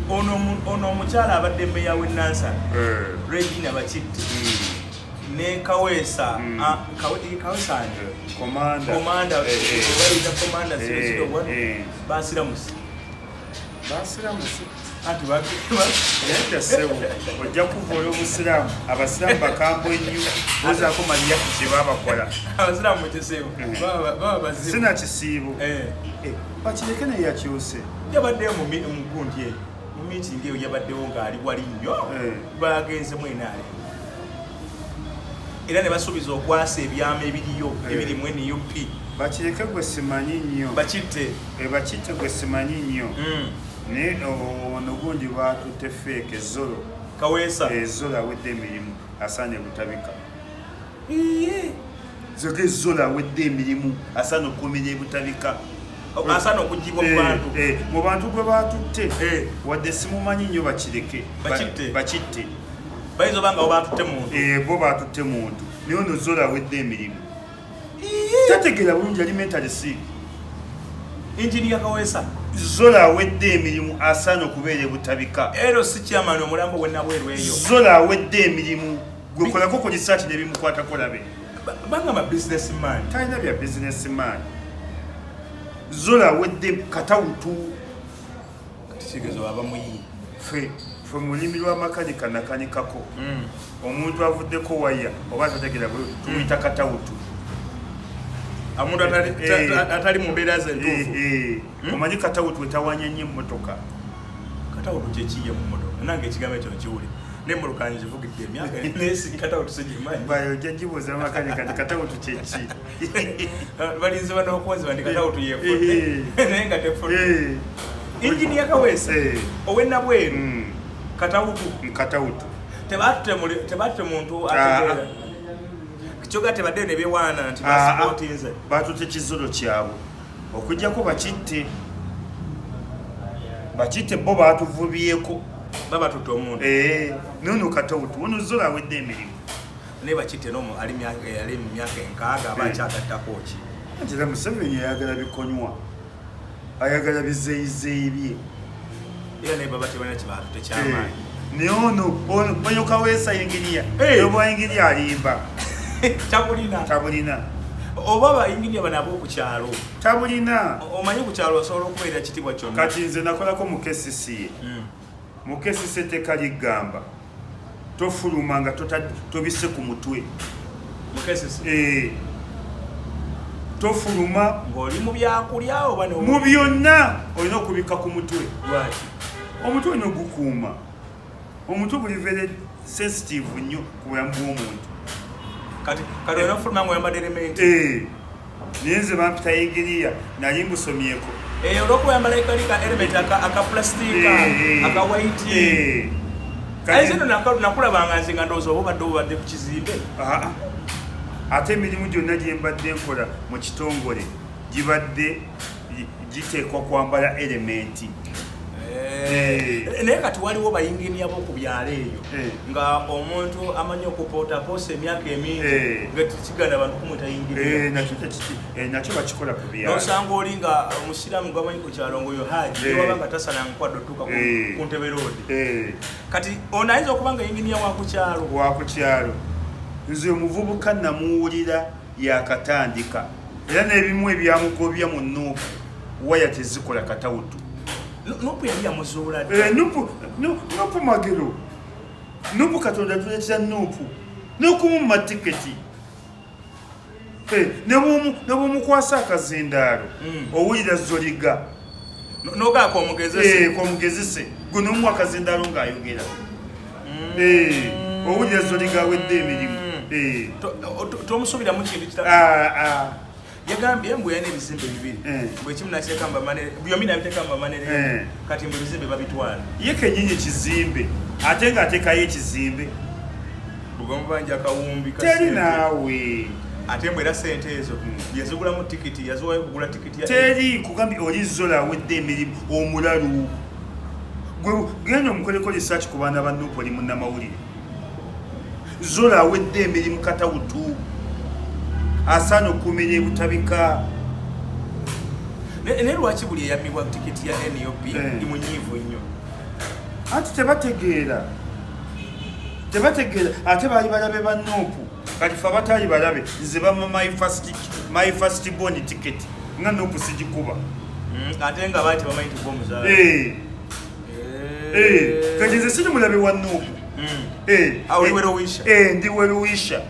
ono omukyala abadde mmeya w'e Nansana Regina Bakitti ne Kaweesa Kaweesa komanda bayita komanda zero basiramusi ati yadda sewo ojja kuvoola obusiraamu abasiraamu bakambwe nnyo ozaako maliya kye babakola abasiraamu mukiseebu baba bazibu sina kisiibo bakireke naye yakyuse yabaddeyo mu gundi eyo mu miitingi eyo yabaddewo ng'ali wali nnyo bagenzemu enaale era ne basuubiza okwasa ebyama ebiriyo ebirimu NUP bakireke gwe simanyi nnyo Bakitte gwe simanyi nnyo ne ono gundi batutte feeke Zolo Kaweesa Zolo awedde emirimu asaana ebutabika zoge Zolo awedde emirimu asaana okumenya ebutabika asaana okugibwa mu bantu gwe batutte wadde simumanyi nnyo bakireke Bakitte bayinza obanga bo batutte muntu bo batutte muntu naye ono Zolo awedde emirimu tategeera bulungi ali mentally sick Engineer Kaweesa Zolo awedde emirimu asaana okubeera ebutabika ero si chairman omulambo gwe nabweru eyo Zolo awedde emirimu gwe kolako ku research n'ebimukwatako labe banga ma businessman talina bya businessman Zolo awedde katawutu katikigezo abamuyi fe mulimi lw'amakanika nakanikako omuntu avuddeko waya oba tategeera tumuyita katawutu amuntu atali mu mbeera ze ntuufu omanyi katawutu wetawanya nnyo emmotoka katawutu kyekiye mu motoka nange ekigambo ekyo nkiwuli nemmolokanye kivugidde emyaka nesi katawutu sigimanyi ojja gibuuza amakanika nti katawutu kyeki balinzi banokuwazibwa nti katawutu yefudde naye nga tefudde Engineer Kaweesa ow'ennabweru katawutu tebatutte muntu ategeera kyoga tebadde ne bewaana nti basipootinze batutte kizolo kyabwe okujjako Bakitte bo batuvubyeko babatutte omuntu nono katawutu ono Zolo awedde emirimu naye Bakitte n'omu ali mu myaka 6 aba akyagattako ki antera Museveni ayagala bikonywa ayagala bizeyizeyi bye era naye baba tebalina kibatutte kyamaanyi naye ono Kaweesa Engineer oba Engineer alimba tabulina oba abayinginia bano ab'okukyalo tabulina omanyi ku kyalo osobola okubeera kitibwa kyonna kati nze nakolako mu KCCA mu KCCA etteeka ligamba tofuluma nga tobisse ku mutwe mu KCCA tofuluma ng'oli mu byakulya oba mu byonna olina okubikka ku mutwe lwaki omutwe olina ogukuuma omutwe guli very sensitive nnyo ku bulamu bw'omuntu kati olina ofuluma ng'oyambadde elementi naye nze bampita Engineer nali mbusomyeko olw'okuyambala ekalika element akaplastika akawaiti ayizeno nakulabanga nze nga ndowooza oba obadde ku kizimbe ate emirimu gyonna gye mbadde nkola mu kitongole gibadde giteekwa kwambala elementi naye kati waliwo bayinginia b'oku byalo eyo nga omuntu amanyi okupootaposa emyaka emingi nga tikiganda abantu kumwita yinginia nakyo bakikola ku byalo nosanga oli nga omusiraamu gwamanyi ku kyalo ngoyo haji waba nga tasalanga kwadde otuuka ku ntebe roodi kati ono ayinza okuba nga yinginia wakukyalo nze omuvubuka namuwulira yakatandika era n'ebimu ebyamugobya mu Nuupu waya tezikola katawutu Nuupu yali yamuzuula Nuupu magero Nuupu Katonda tuleetera Nuupu n'okumumma tiketi ne bw'omukwasa akazindaalo owulira zoliga n'ogaako omugezese gwe n'omuwa akazindaalo ng'ayogera owulira zoliga awedde emirimu tomusuubiramu kintu yagambye mbu yana ebizimbe bibiri bwekimu nateeka byomi nabiteeka mubamanere kati mbu ebizimbe babitwala ye kenyinyi kizimbe ate ng'ateekayo ekizimbe bugomubanja akawumbi teri naawe ate mbwera sente ezo yazigulamu tikiti yaziwayo kugula tikiti teri kugambye oli Zolo awedde emirimu omulalu genda omukoleko research ku baana ba Nuupu oli munnamawulire Zolo awedde emirimu katawutu asaana okumenya ebutabika ne lwaki buli eyamibwa tiketi ya NUP ndi munyiivu nnyo anti tebategeera ate baali balabe ba Nuupu kati fe abataali balabe nze bama my first born ticket nga Nuupu sigikuba ate nga baati bamanyi nti bomuzaala kati nze siri mulabe wa Nuupu ndi Weruwisha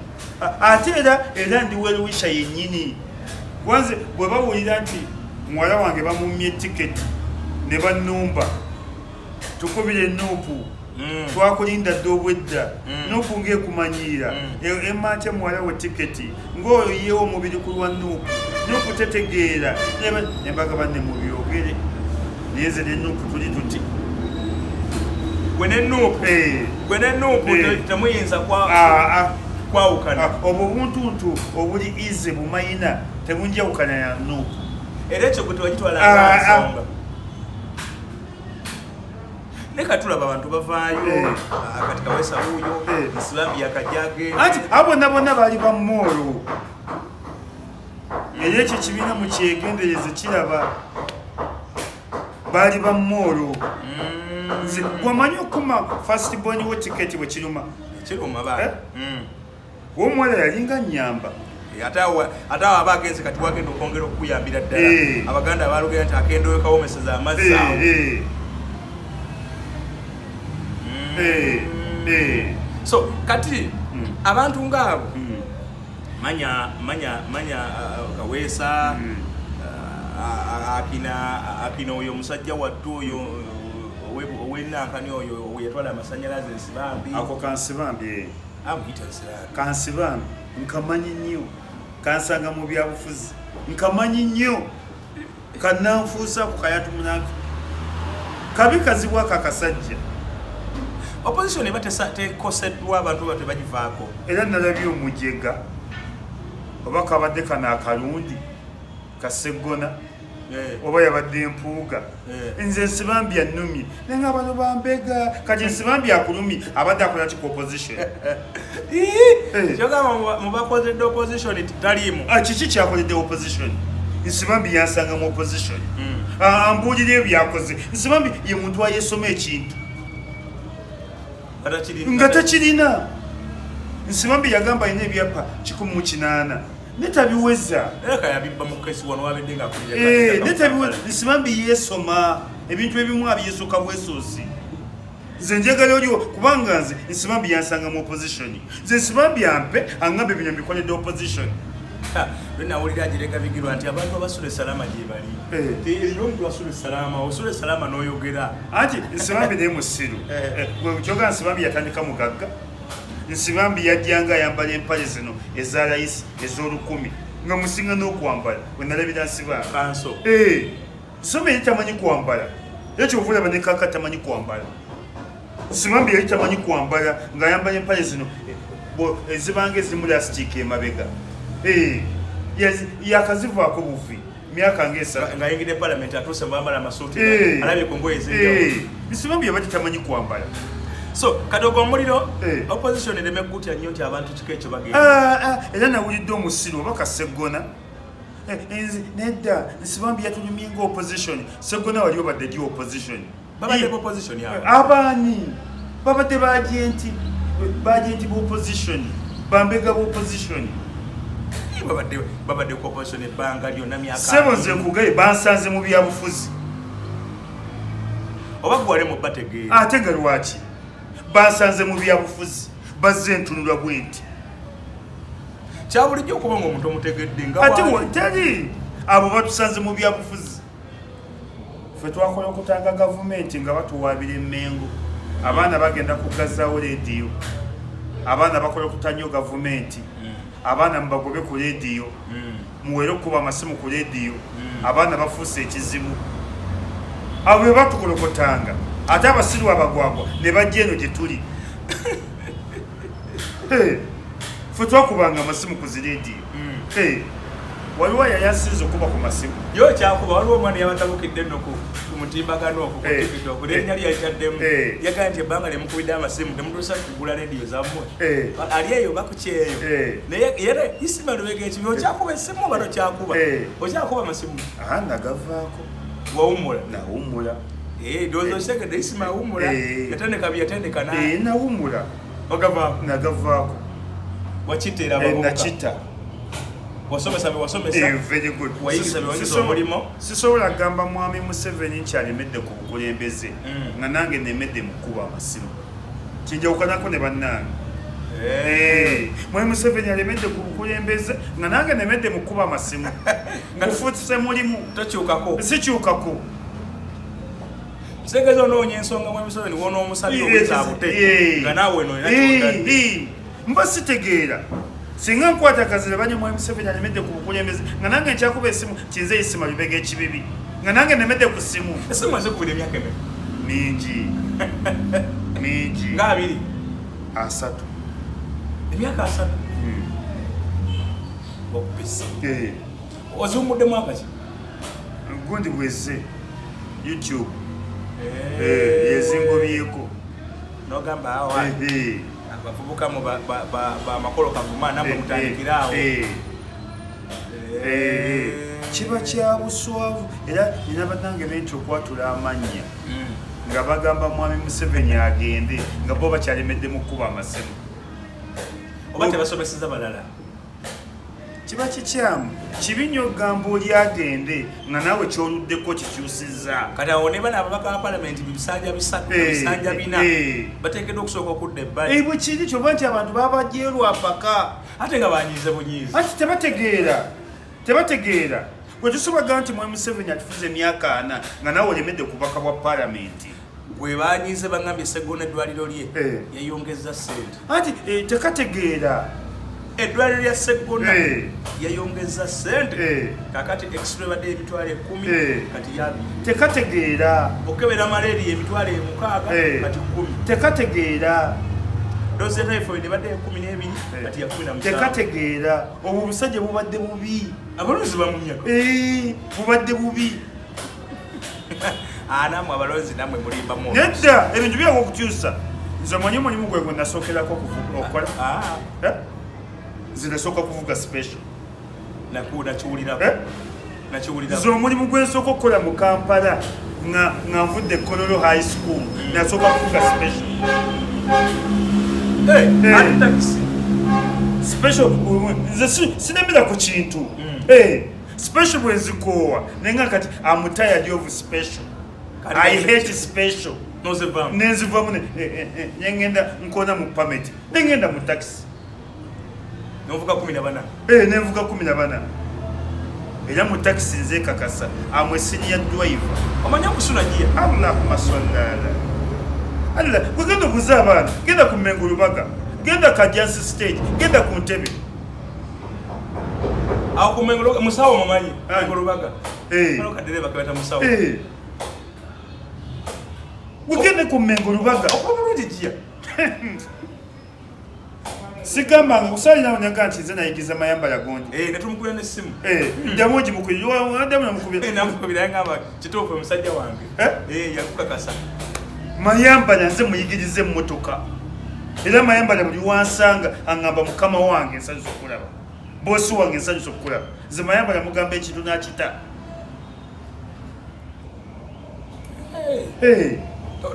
ate era ndi Weruwisha yennyini wanze bwe bawulira nti muwala wange bamumye tiketi ne bannumba tukubire Nuupu twakulinda dde obwedda Nuupu ng'ekumanyiira emakya muwala we tiketi ng'oyo yeewo omubiri ku lwa Nuupu tetegeera nembaga banne mubyogere naye nze ne Nuupu tuli tuti gwe ne Nuupu temuyinza kwawukana obwo buntuntu obuli ize bumayina temunjawukana ya Nuupu era ekyo gwe tewagitwalanga nsonga ne katulaba abantu bavaayo kati Kaweesa wuuyo Nsirambi yakajage anti abo bonna baali bamoolo era ekyo kibiina mu kyegendereze kiraba baali bamoolo nze gwamanyi okuma first born wo tiketi bwe kiruma womuwala yalinga nnyamba ate awo abagenzi kati wagenda okwongera okukuyambira ddala abaganda balugera nti akenda wekawomeseza amazzi awo so kati abantu ngaabo manya Kaweesa akina oyo omusajja wattu oyo owenankani oyo yatwala amasanyalaze Nsibambi ako Kansibambi amuyita Nsibambi Kansibambi nkamanyi nnyo kansanga mu byabufuzi nkamanyi nnyo kananfuusa ku kayatu munaka kabi kazibwa kakasajja opposition eba tekoseddwa abantu batebagivaako era nalabye omujega oba kabadde kana akalundi kaseggona oba yabadde empuuga nze Nsibambi annumye nenga bano bambega kati Nsibambi akulumi abadde akola ki ku opposition kyogamba mu bakozedde opposition taliimu kiki kyakoledde opposition Nsibambi yansanga mu opposition ambuulira ebyakoze Nsibambi ye muntu ayesoma ekintu nga takirina Nsibambi yagamba alina ebyapa 18 netabiweza netabiweza Nsibambi yesoma ebintu ebimu abyesoka bwesozi nze njagala oliwo kubanga nze Nsibambi yansanga mu opposition nze Nsibambi ampe aŋŋambe bino mbikoledde opposition nawulira gireka bigirwa nti abantu abasula essalama gye bali omuntu asula essalama osula essalama n'oyogera anti Nsibambi naye musiru kyoga Nsibambi yatandika mugagga Nsibambi yajjanga ayambala empale zino eza layisi ez'olukumi nga musinga n'okwambala we nalabira Nsibambi Nsibambi yali tamanyi kwambala ekyo ovulaba ne kaka tamanyi kwambala Nsibambi yali tamanyi kwambala ng'ayambala empale zino ezibanga ezimu lasitiika emabega yakazivaako buvi myaka ngayingidde palamenti atuuse mbambala amasuuti alabye ku ngoye Nsibambi yabadde tamanyi kwambala so kadogo omuliro opposition ereme kutya nnyo nti abantu kiko ekyo bagenda era nawulidde omusiru oba kaseggona nedda Nsibambi yatulumye nga opposition Seggona wali obadde di opposition babadde opposition abaani babadde bagenti b'opposition bambega b'opposition babadde ku opposition ebbanga lyonna myaka sebo nze nkugaye bansanze mu byabufuzi oba gwale mu bategeera ate nga lwaki bansanze mu byabufuzi bazze ntunulwa bwenti kyabulijjo okuba nga omuntu omutegedde ate teri abo batusanze mu byabufuzi ffe twakola okutanga gavumenti nga batuwaabira emmengo abaana bagenda kugazzaawo leediyo abaana bakola okutanya gavumenti abaana mubagobe ku leediyo muwere okuba amasimu ku leediyo abaana bafuuse ekizibu abo be batukolokotanga ate abasiru abagwagwa ne bajja eno gye tuli ffe twakubanga amasimu ku zireediyo waliwo yayasinza okuba ku masimu yo kyakuba waliwo omwana yabatabukidde nno ku mutimbagano okwo ku TikTok linnya lye yataddemu yagamba nti ebbanga lyemukubidde amasimu temutuusa kugula rediyo zammwe ali eyo bakukyeyo naye era isima lubega ekibi okyakuba essimu oba tokyakuba okyakuba amasimu nagavaako wawummula nawummula ndowooza osegedde isima awummula yatendeka byatendeka nawummula ogavaako nagavaako wakiteera nakita wasomesa bewasomesa very good wayigiza bewayigiza omulimo sisobola kugamba mwami Museveni nkyalemedde ku bukulembeze nga nange nemedde mu kkuba amasimu kinjawukanako ne bannange mwami Museveni alemedde ku bukulembeze nga nange nemedde mu kkuba amasimu ngufuutise mulimu tokyukako sikyukako segeza onoonya ensonga mwami Museveni wonoomusabye obutaabute nga naawe noinakyogadde mba sitegeera singa nkwata akazira banye mwami Museveni alemedde ku bukulembeze nga nange nkyakuba esimu kinze isima bibega ekibibi nga nange nemedde ku simu esimu ezikubira emyaka emeka mingi nga 2 3 emyaka 3 okupisa oziwumuddemu akaki gundi bweze YouTube yezingobyeko nogamba awa abavubuka mu bamakolo kavuma namwe mutandikiraawo kiba kya buswavu era nina bannange benti okwatula amannya nga bagamba mwami Museveni agende nga bo bakyalemedde mu kkuba amasimu oba tebasomeseza balala kiba kikyamu kibi nnyo okugamba oli agende nga naawe kyoluddeko kikyusizza kati awo ne bana ababaka ba palamenti bisanja 3 bisanja 4 bateekeddwa okusooka okudda ebbali bwe kiri kyova nti abantu babajeerwa paka ate nga banyize bunyiizi ati tebategeera gwe tusobaga nti mwami Museveni atufuze emyaka 4 nga naawe olemedde ku bubaka bwa palamenti gwe banyize bangambye Sseggona eddwaliro lye yayongeza ssente ati tekategeera eddwaliro lya Sseggona yayongeza ssente kakati x-ray badde emitwalo 10 kati ya 2 tekategeera okebera malaria emitwalo 6 kati 10 tekategeera doze typhoid badde 12 kati ya 17 tekategeera obwo obusajja bubadde bubi abalonzi bamunyako bubadde bubi namwe abalonzi namwe mulimba mu nedda ebintu byawo okukyusa nze manyi omulimu gwe nasookerako okukola nze nasooka kuvuga special nakiwulirako nze omulimu gwe nsooka okukola mu Kampala nga nvudde Kololo high school nasooka kuvuga special special nze sinemera ku kintu special bwe nzikoowa naye nga kati I'm tired of special I hate special nenzivamu nengenda nkona mu permit nengenda mu taxi novuga 14 nenvuga 14 era mu taxi nze kakasa amwe senior driver omanya kusula jia Allahumma salli ala Allah kugenda kuza abana genda ku Mengo Lubaga genda Kajansi stage genda ku Ntebe ku Mengo Lubaga musawo mumanyi Mengo Lubaga maloka dereva kwata musawo ugende ku Mengo Lubaga okwabulungi jia sigamba nga kusalira onyaga nti nze nayigiza mayamba ya gondi netumukubira n'essimu njamugi mukubira namukubira ngamba kituufu omusajja wange yakukakasa mayamba nanze muyigirize emmotoka era mayamba buli wansanga aŋŋamba mukama wange nsanyusa okulaba bosi wange nsanyusa okulaba nze mayamba namugamba ekintu nakita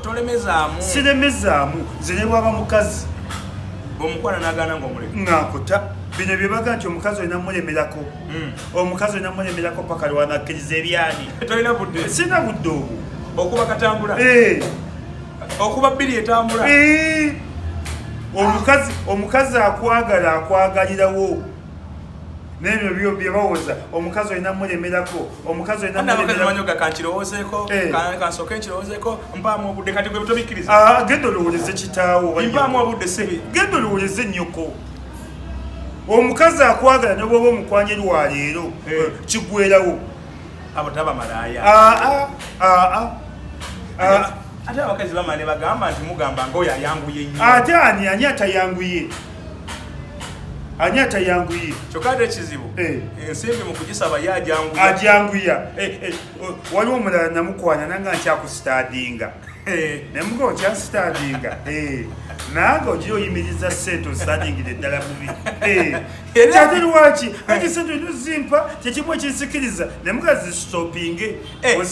tolemezaamu siremezaamu nze ne bwaba mukazi omukwana nagana ng'omuleka ng'akuta bino bye baga nti omukazi olina mulemerako omukazi olina mulemerako paka lwanakkiriza ebyani tolina budde sirina budde obwo okuba katambula okuba bbiri etambula omukazi akwagala akwagalirawo nebyo byo bye bawoza omukazi olina mulemerako omukazi olina mulemerako kankirowoozeeko kansooke nkirowoozeeko mpaamu obudde kati gwe butobikkiriza genda olowooleze kitaawo mpaamu obudde sibi genda olowooleze nnyoko omukazi akwagala ne bwoba omukwanye lwaleero kigwerawo abo taba malaaya ate abakazi bamane bagamba nti mugamba ngaoyo ayanguye nnyo ate ani atayanguye ani atayanguye kyokka ekizibu ensimbi mu kugisaba ye ajanguya waliwo omulala namukwana nanga nkyakusitadinga nemuga okyasitadinga nange ogira oyimiriza sente ositadingire eddala bubi kyateri waki ati sente nozimpa kyekimu ekinsikiriza nemuga zistopinge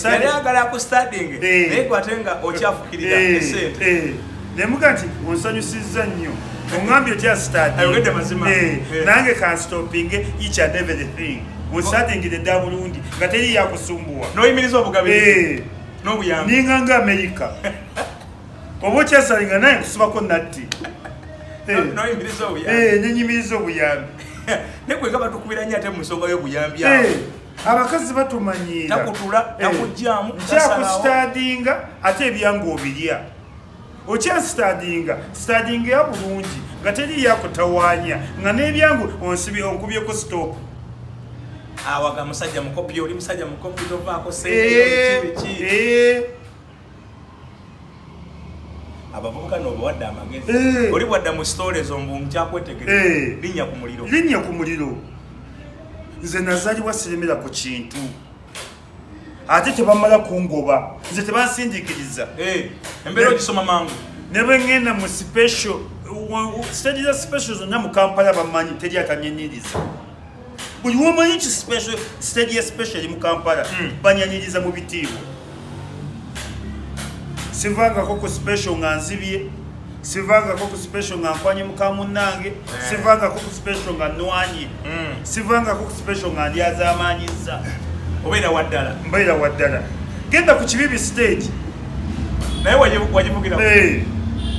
yali agala akusitadinge naye gwate nga okyafukirira esente nemuga nti onsanyusiza nnyo ongambye otyasitadinga nange kanstopinge each and everything ositadingire eddala bulungi nga teri yakusumbuwa noyimiriza obugabirizi n'obuyambi ninganga Amerika oba okyasalinga naye nkusibako natti nenyimiriza obuyambi nekwenga batukubira nnyo ate mu nsonga y'obuyambi abakazi batumanyira takutula nakujjaamu nkyakusitadinga ate ebyanga obirya okyasitadinga sitadinga ya bulungi nga teri yakutawanya nga n'ebyangu onkubyeko stop awaga musajja mukopi oli musajja mukopi tovaako sentebiki abavubuka n'oba wadde amagezi oli bwadda mu stories ombungu kyakwetegereza linnya ku muliro nze nazaalibwa siremera ku kintu ate tebamala kungoba nze tebansindikiriza embeera ogisoma mangu ne bwe ŋŋenda mu special stage za special zonna mu Kampala bamanyi teri atanyenyiriza buli womanyi ki stage ya special mu Kampala banyanyiriza mu bitiibwa sivangako ku special nga nzibye sivangako ku special nga nkwanye mukamunnange sivangako ku special nga nnwanye sivangako ku special nga ndyazaamaanyiza mbeera waddala genda ku Kibibi stage naye wagivugira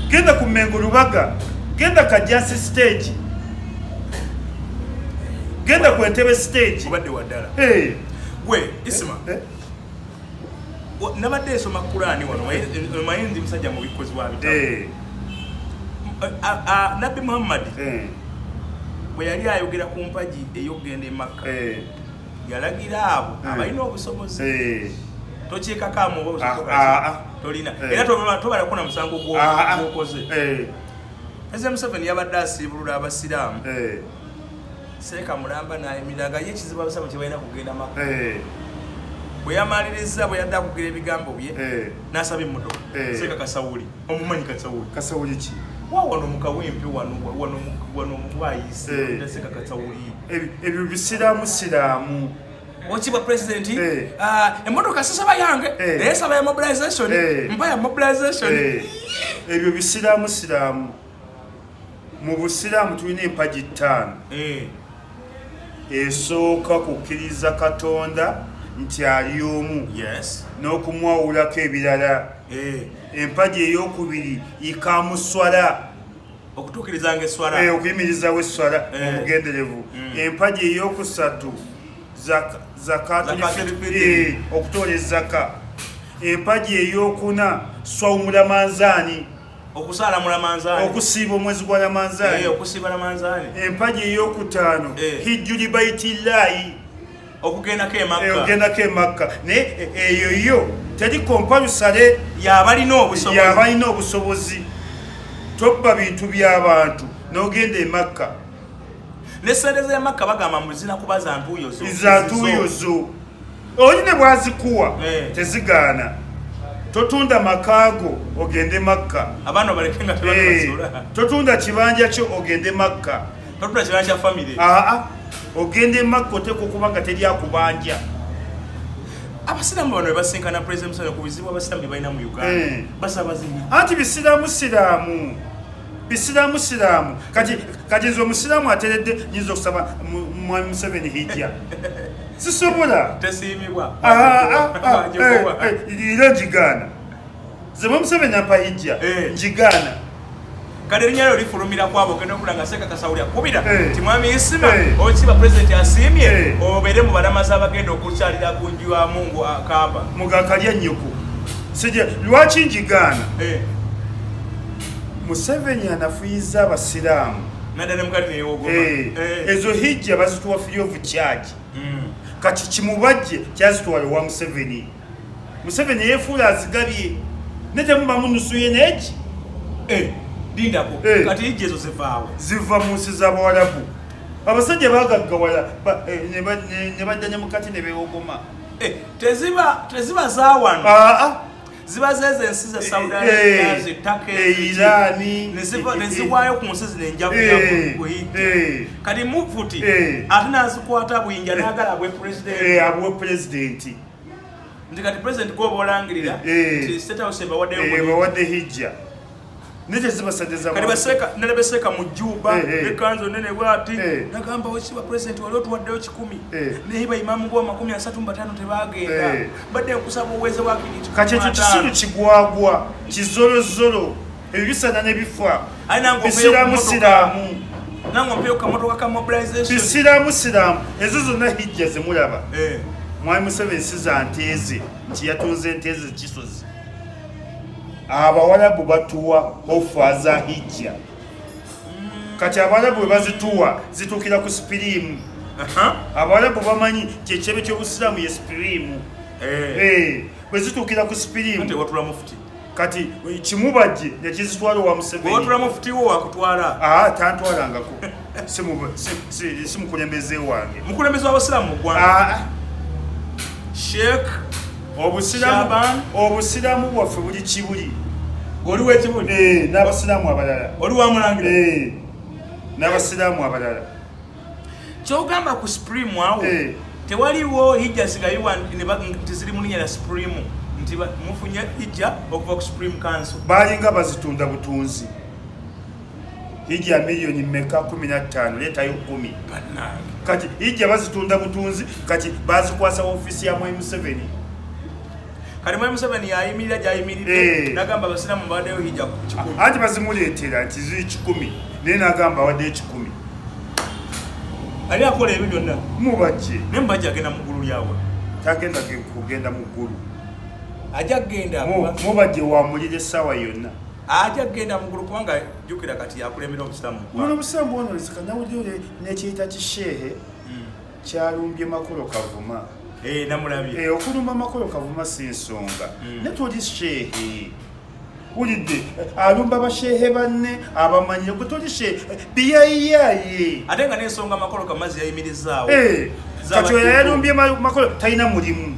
genda ku Mengo Lubaga genda Kajjansi stage genda ku Entebbe stage obadde waddala gwe Isima nabadde esoma Kurani wano omanyi ndi musajja mu bikozi wa bitabo Nabbi Muhammad bwe yali ayogera ku mpagi ey'okugenda e Makka yalagira abo abalina obusobozi tokyekako amuba tolina era tobalako na musango gwokoze President Museveni yabadde asiibulula abasiraamu Seeka Mulamba n'ayimirira nga ye ekizibu abasaba kye balina kugenda Makka bwe yamaliriza bwe yadde akugira ebigambo bye n'asaba emmotoka Seeka Kasawuli omumanyi Kasawuli ki wano mukawempe wano mubwayise Seeka Kasawuli ebyo bisiraamu okiba president emmotoka sisaba yange naye saba ya mobilization mpa ya mobilization ebyo bisiraamu mu busiraamu tulina empagi 5 esooka kukkiriza Katonda nti ali omu n'okumwawulako ebirala empagi ey'okubiri ikamuswala okutuukirizanga eswala okuyimirizawo eswala obugenderevu empagi ey'okusatu okutoola ezaka empagi ey'okuna swawumu Ramanzaani okusiiba omwezi gwa Ramanzaani empagi ey'okutaano hijjuli baitillahi okugendako e Makka naye eyo teri kompalusale y'abalina obusobozi tobba bintu by'abantu n'ogenda e Makka n'essente za Makka bagamba muzina kuba za ntuuyozo oli ne bwazikuwa tezigaana totunda makaago ogende Makka abaana baleke nga tebasula totunda kibanja kyo ogende Makka totunda kibanja kya family ogende Makka oteka okuba nga teri akubanja abasiraamu bano basinkana President Museveni ku bizibu abasiraamu bye balina mu Uganda basaba zini anti bisiraamu kati nze omusiraamu ateredde nyinza okusaba Mwami Museveni hijja sisobola tesiimibwa era njigaana nze Mwami Museveni ampa hijja njigaana kale erinnya lyo lifulumira kwabo ogenda okula nga Seeka Kasawuli akubira ti Mwami Isima okiba President asiimye obeere mu balamazi abagenda okukyalira ku nju ya Mungu Kaaba mugakalya nnyoko sijja lwaki njigaana Museveni anafuyiza abasiraamu naddala mukali neewogoma ezo hijja bazituwa free of charge kati kimubajje kyazitwala wa Museveni yeefuula azigabye ne temubamu nusu ye neeki lindako kati hijja ezo zivaawo ziva mu nsi z'Abawarabu abasajja bagaggawala ne badda ne mukati ne beewogoma teziba zawano ziba zeze ensi za Saudi Arabia zitake Irani neziwaayo ku nsi zino enjabuya kuhijja kati mufuti ate nazikwata bwinja n'agala abwe pulezidenti nti kati pulezidenti gwoba olangirira nti State House ebawadde hijja nalebeseka mu Juba ekanzo nene bwati nagamba wekiba president wali otuwaddeyo 10 naye bayimamu gwa 35 tebagenda badde nkusaba uweze wakiriti kati ekyo kisiru kigwagwa kizolozolo ebisana ne bifa bisiramu nango mpyo kamotoka ka mobilization bisiramu ezo zonna hijja zemulaba Mwai Museveni siza nteze nti yatunze nteze kisozi abawalabu batuwa ofa za hijja kati abawalabu bazituwa zitukira ku spirimu abawalabu bamanyi kyechebe ky'obusiramu ye spirimu bwe zitukira ku spirimu ate watula mufti kati kimubajje ne kizitwala wa Museveni watula mufti wo akutwala tantwalangako simukulembeze wange mukulembeze w'abasiramu gwanga Sheikh obusiramu bwaffe buli kibuli oli wekibuli n'abasiraamu abalala oli wamulangira n'abasiraamu abalala kyogamba ku supreme awo tewaliwo hijja zigayiwa nti ziri mu linnya lya supreme nti mufunye hijja okuva ku supreme council baalinga bazitunda butunzi hijja ya miliyoni mmeka 15 leetayo 10 kati hijja bazitunda butunzi kati bazikwasa ofisi ya Mwai Museveni kali Mwai Museveni yayimirira gyayimiridde nagamba abasiraamu bawaddeyo hijja ku 10 anti bazimuleetera nti ziri 10 naye nagamba awaddeyo 10 ali akola ebyo byonna mubajje naye mubajje agenda mu ggulu lyawe tagenda kugenda mu ggulu ajja kgenda mubajje wamulira essaawa yonna ajja kgenda mu ggulu kubanga jjukira kati yakulembera obusiraamu muno obusiraamu bwonoleseka nawulire nekyeyita kisheehe kyalumbye Makolo Kavuma namulabye okulumba Makolo Kavuma si nsonga ne toli sheehe ulidde alumba basheehe banne abamanyire gwe toli sheehe biyayiyaye ate nga n'ensonga Makolo Kamazi yayimirizaawo kati oyo yalumbye Makolo talina mulimu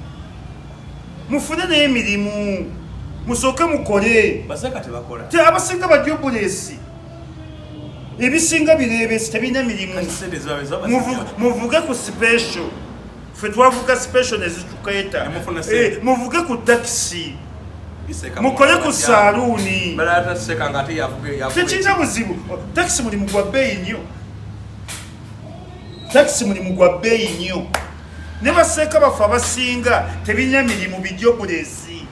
mufune n'emirimu musooke mukole baseka tebakola abasinga bajobulesi ebisinga bireebesi tebina mirimu muvuge ku special ffe twavuga special nezitukeeta muvuge ku takisi mukole ku saaluuni tekirina buzibu takisi mulimu gwa bbeeyi nnyo ne baseeka baffe abasinga tebirina mirimu bijobulesi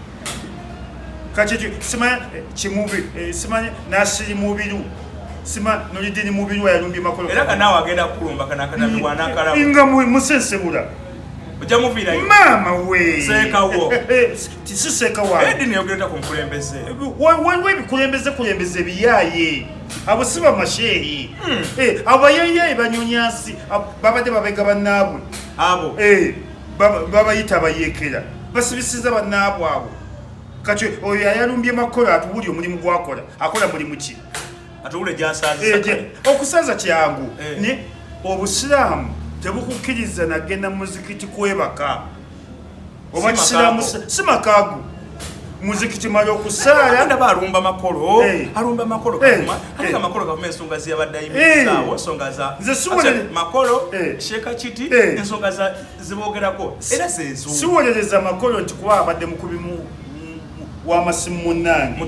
kati simanya kimubi simanya nasiri mubiru sima nolidini mubiru yalumbye Makolo era kana wagenda kulumba kana kanabi wanakala inga musensebula ojamuvira mama we sekawo tisiseka wa edini yogenda kumkulembeze we kulembeze biyaye abo siba mashehi abayaye banyonyasi babade babega banabwe abo baba yita bayekera basibisiza banabwe abo kati oyo yalumbye Makolo atubuli omulimu gwakola akola mulimu ki atubule jasaza okusaza kyangu ne obusiraamu tebukukkiriza nagenda muzikiti kwebaka oba kisiraamu simakagu muzikiti mali okusaala anda balumba Makolo alumba Makolo Kavuma ate Makolo Kavuma ensonga ziyabadde ayimirizaawo ensonga za Makolo Sheikh Kiti ensonga za zibogerako era sensu siwolereza Makolo nti kuba abadde mukubimu wamasimu munange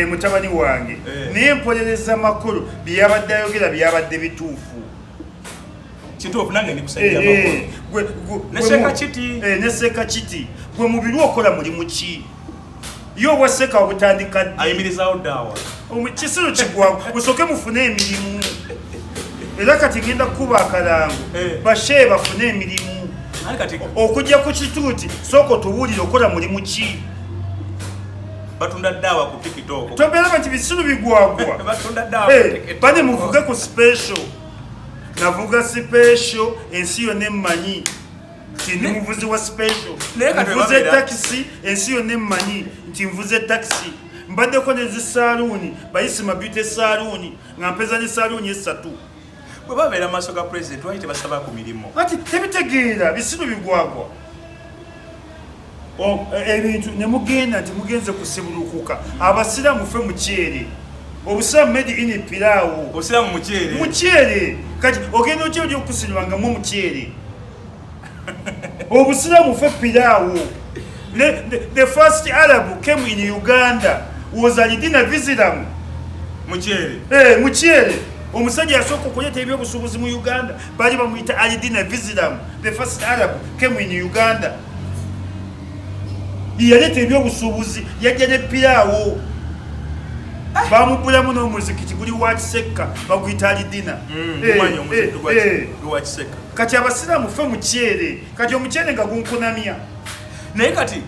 mutabani wange naye mpolereza Makolo byabadde ayogera byabadde bituufu kituufu nange ndikusajja ne Sheikh Kiti gwe mubiru okola mulimu ki yo waseka obutandika ayimirizaawo ddaawa kisiro kigwago musooke mufune emirimu era kati ngenda kukuba akalango bashehe bafune emirimu okujja ku kituuti sooka otubuulire okola mulimu ki batunda ddaawa ku TikTok tobeera nti bisiru bigwagwa batunda ddaawa bane muvuge ku special navuga special ensi yonna emmanyi nti muvuzi wa special nvuze takisi ensi yonna emmanyi nti nvuze takisi mbaddeko ne zisaaluuni bayisima beauty saaluuni nga mpeza ne saaluuni 3 bwe babeera maaso ga president lwaki tebasaba ku mirimu ati tebitegeera bisiru bigwagwa ebintu ne mugenda nti mugenze kusibulukuka abasiraamu ffe mukyere obusiraamu made in pilaawo obusiraamu mukyere kati ogenda otya oli okusirirwangamu omukyere obusiraamu ffe pilaawo the first Arab came in Uganda was Alidina Visiram mukyere omusajja yasooka okuleeta ebyobusuubuzi mu Uganda baali bamuyita Alidina Visiram the first Arab came in Uganda yaleeta ebyobusuubuzi yajja ne pilaawo bamubulamu n'omuzikiti guli wa Kisekka baguyita Alidina kati abasiraamu ffe mukyere kati omukyere nga gunkunamya naye kati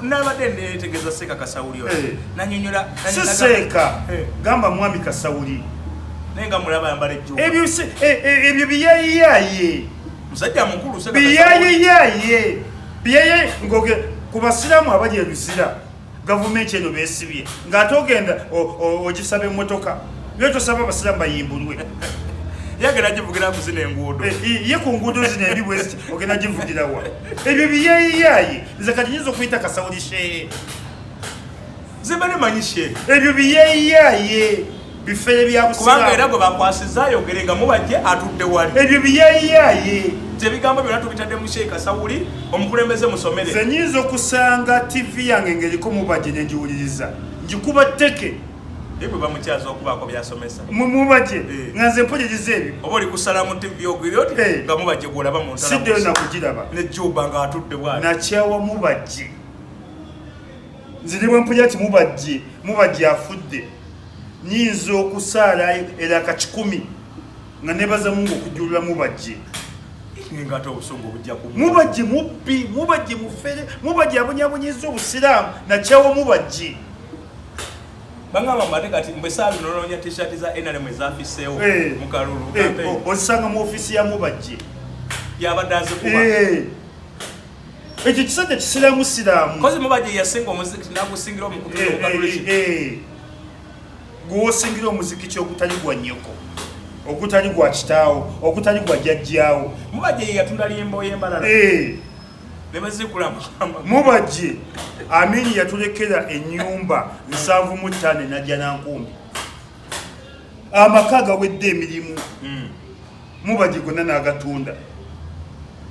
nabadde netegeeza Seeka Kasawuli nanyonyola Seeka gamba mwami Kasawuli naye nga mulaba yambala ejjuba ebyo biyayiyaye musajja mukulu Seeka biyayiyaye ngoge ku basiraamu abali ebizira gavumenti eno beesibye ng'ate ogenda ogisaba emmotoka byetosaba abasiraamu bayimbulwe yagenda givugira kuzina enguudo ye ku nguudo zino eri bweziti ogenda givugirawa ebyo biyeyiyaye nze kati nyinza okuyita Kasawuli shehe ziba nemanyi shehe ebyo biyeyiyaye bifere bya busiraamu kubanga era gwe bakwasiza ayogere nga mubajje atudde wali ebyo biyeyiyaye ebigambo byonna tubitadde mu Sheikh Kasawuli omukulembeze musomere nze nyinza okusanga TV yange ng'eriko mubajje ne ngiwuliriza ngikuba tteke ebwe bamukyaza okubaako byasomesa mubajje nga nze mpuliriza ebyo oba oli kusala mu TV ogiri oti nga mubajje gwolaba mu ntala siddeyo nakugiraba ne Juba nga atudde bwali nakyawa mubajje nze ne bwe mpulira ti mubajje afudde nyinza okusaalayo era akakikumi nga nebaza Mungu okujjulula mubajje ngate obusungu bujja ku mubajje mubbi mubajje mufere mubajje abonyabonyeza obusiraamu nakyawa mubajje bangamba mbate kati mbwe saabi nolonya t-shirt za NRM ezafiseewo mu kalulu ozisanga mu ofisi ya mubajje yabadde azikuba ekyo kisajja kisiraamu siraamu kozi mubajje yasinga omuzikiti nagusingira omukutu gwosingira omuzikiti ogutali gwa nnyoko ogutali gwa kitaawo ogutali gwa jjajjaawo mubajje yatunda lyembo yembalala nebazikula mubajje Amini yatulekera ennyumba 75 najja nankumbi amaka gawedde emirimu mubajje gonna n'agatunda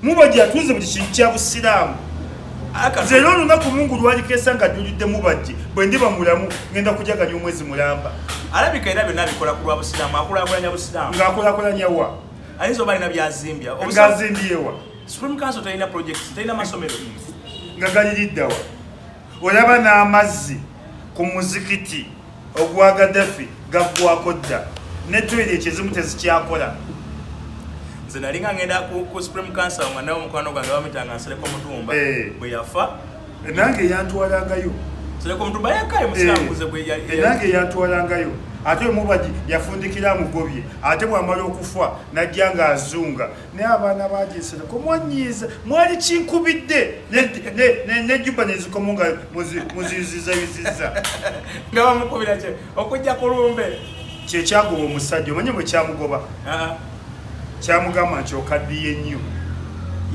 mubajje atunze buli kintu kya busiraamu nze n'olunaku Mungu lwalikesa nga ajjulidde mubajje bwe ndiba mulamu ngenda kujaganya omwezi mulamba alabika era byonna bikola ku lwa busiraamu akulakulanya busiraamu ng'akulakulanya wa ayinza oba alina byazimbya ng'azimbyewa Supreme Council talina projects talina masomero nga galiriddawa olaba n'amazzi ku muzikiti ogwa Gaddafi gaggwako dda ne toilet ekizimu tezikyakola nze nali nga ngenda ku Supreme Council nga nawe omukwano gwange bamitanga Nsereko Mutumba bwe yafa nange yantwalangayo Nsereko Mutumba yakaye musiramuze bwe nange yantwalangayo ate mubajje yafundikira mugobye ate bwamala okufa najja nga azunga naye abaana bagisera komwanyiza mwali kinkubidde ne Juba nezikomo nga muziziza nga bamukubira kye okujja ku lumbe kyekyagoba omusajja omanye bwe kyamugoba kyamugamba nti okaddiye nnyo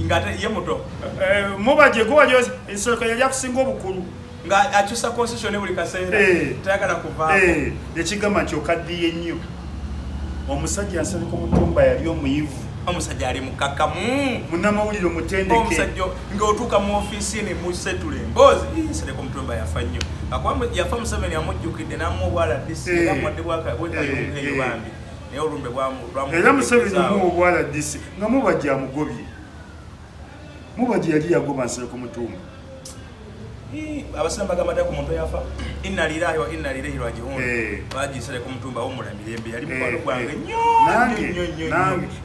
ngate ye muto mubajje gowali ensoko yali akusinga obukulu nga akyusa constitution buli kaseera tayagala kuvaako ekigamba nti okaddiye nnyo omusajja Nsereko Mutumba yali omuyivu omusajja ali mukakamu munnamawulire omutendeke omusajja ng'otuuka mu ofiisi ne musetule emboozi Nsereko Mutumba yafa nnyo akuba yafa Museveni amujjukidde n'amuwa obwala DC era mwadde bwakayobambi naye olumbe era Museveni amuwa obwala DC nga mubajje amugobye mubajje yali yagoba Nsereko Mutumba abasiraamu bagamba ddala ku muntu yafa inna lillahi wa inna ilaihi raji'un baagi Nsereko Mutumba w'omula mirembe yali mukwano gwange nange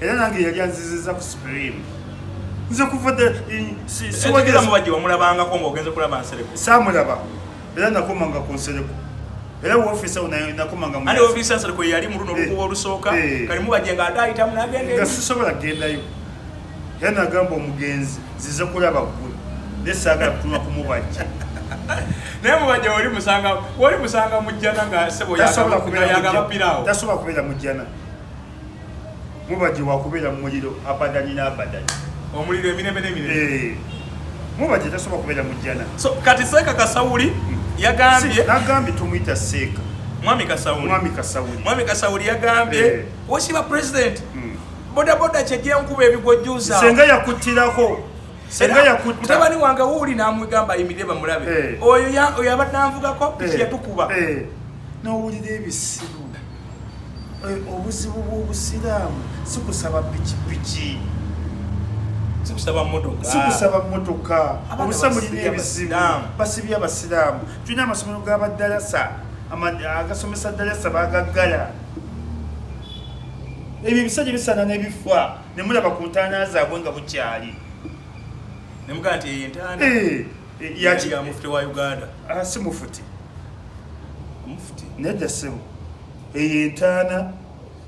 era nange yali anziziza ku Supreme nze kuva siwagira mubajje wamulabangako ng'ogenze kulaba Nsereko saamulaba era nakomanga ku Nsereko era wofisa nakomanga andi ofisa Nsereko yali mu luno olukuba olusooka kali mubajje nga ate ayitamu n'agenda nga sisobola kugendayo era nagamba omugenzi zize kulaba ggulu nesagala kutuma kumubajja naye mubajja wali musanga mujjana nga sebo yagaba piraawo tasobola kubeera mujjana mubaje wakubeera mu muliro abadani n'abadani omuliro emirembe n'emirembe mubaje tasobola kubeera mu jjana. So kati Seeka Kasawuli nagambye tumuyita Seeka Mwami Kasawuli yagambye wasiba president bodaboda kyejja nkuba ebigojjuza senga yakuttirako mutabani wange wuuli n'amugamba ayimirire bamulabe oyo abadde anvugako piki yatukuba n'owulira ebisiru obuzibu bw'obusiraamu sikusaba pikipiki sikusaba mmotoka obusa mulina ebizibu basibye abasiraamu tulina amasomero g'abadalasa agasomesa dalasa bagaggala ebyo ebisajja bisana n'ebifa ne mulaba ku ntaana zaabwe nga bukyali nemugaa nti eyo entaana ya mufuti wa Uganda si mufuti nedda ssebo eyo entaana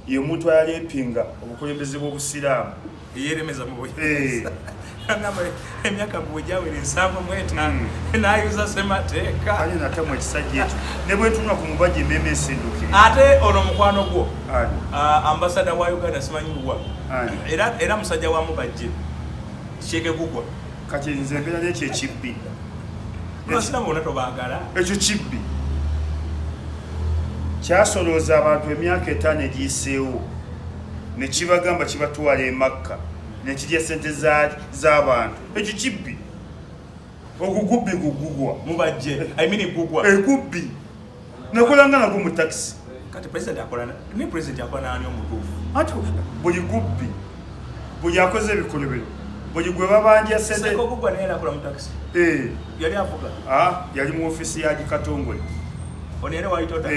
ye omuntu ayaleepinga obukulembeze bw'obusiraamu eyeremeza mu buyinza emyaka bwejawera 75 n'ayuza ssemateeka ali natamu ekisajja ekyo ne bwetunula ku mubajja emmeme esinduke ate ono mukwano gwo ambasada wa Uganda simanyiwa era musajja wa mubajje Sheikh Gugwa kati nze mbeera n'ekyo ekibbi abasiraamu bonna tobaagala ekyo kibbi kyasolooza abantu emyaka 5 egiyiseewo ne kibagamba kibatwala e Makka ne kirya ssente z'abantu ekyo kibbi ogugubbi gugugwa mubajje gugwa egubbi nakolanga nagwo mu taxi kati president akola n'ani omutuufu ati buli gubbi buli akoze ebikolobero buli gwe babanja ssente gugwa naye akola mu taxi yali avuga yali mu ofisi ya Katongole ono yali wayitota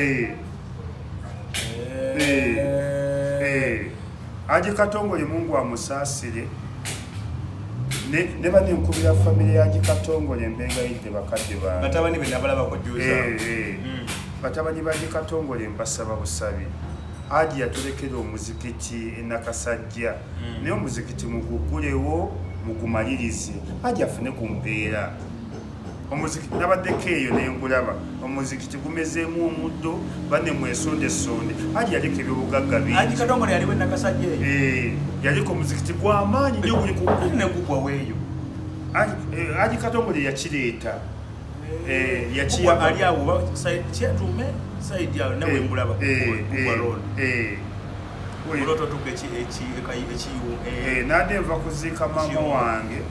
Haji Katongole Mungu amusaasire ne bane nkubira family ya Haji Katongole mbenga yidde bakadde ba batabani be nabalaba ko juza batabani ba Haji Katongole mbasaba busabi Haji yatulekera omuzikiti enakasajja ne omuzikiti mugugulewo mugumalirize Haji afune ku mbeera omuzikiti nabaddeko eyo nengulaba omuzikiti gumezeemu omuddo bane mwesonde Haji yaleka ebyobugagga bingi Haji Katongole yaliwo enakasajja yaliko omuzikiti gw'amaanyi nnyo guli ne gugwa weeyo Haji Katongole yakireeta ali awo kyatume saidi awo nawe mbulaba gugwa road nadde nva kuziika maama wange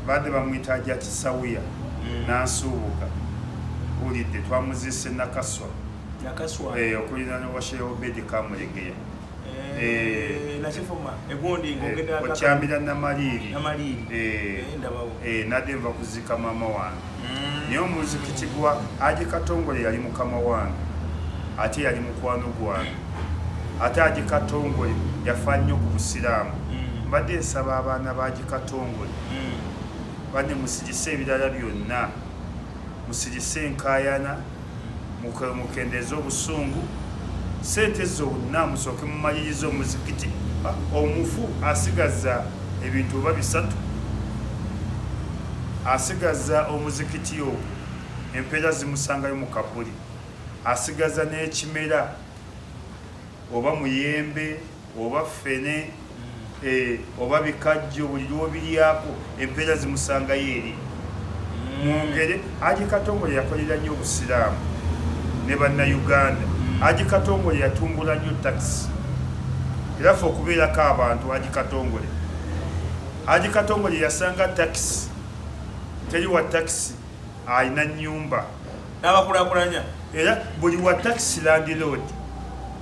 badde bamuyita Haji Kisawuya n'ansuubuka ulidde twamuziise Nakaswa okulina newasheya Obedi Kamulegeya okyambira Namaliri nadde nva kuziika maama wange naye omuzikiti gwa Haji Katongole yali mukama wange ate yali mukwano gwange ate Haji Katongole yafa nnyo ku busiraamu mbadde nsaba abaana ba Haji Katongole bane musirise ebirala byonna musirise enkaayana mukendeze obusungu sente zonna musooke mumalirize omuzikiti omufu asigaza ebintu oba bisatu asigaza omuzikiti ogwo empeera zimusangayo mu kabuli asigaza n'ekimera oba muyembe oba ffene oba bikajjo buli lwobiryako empeera zimusangayo eri mwongere Haji Katongole yakolera nnyo obusiraamu ne bannayuganda Haji Katongole yatumbula nnyo taxi era ffe okubeerako abantu Haji Katongole yasanga taxi teri wa taxi alina nnyumba n'abakulakulanya era buli wa taxi landlord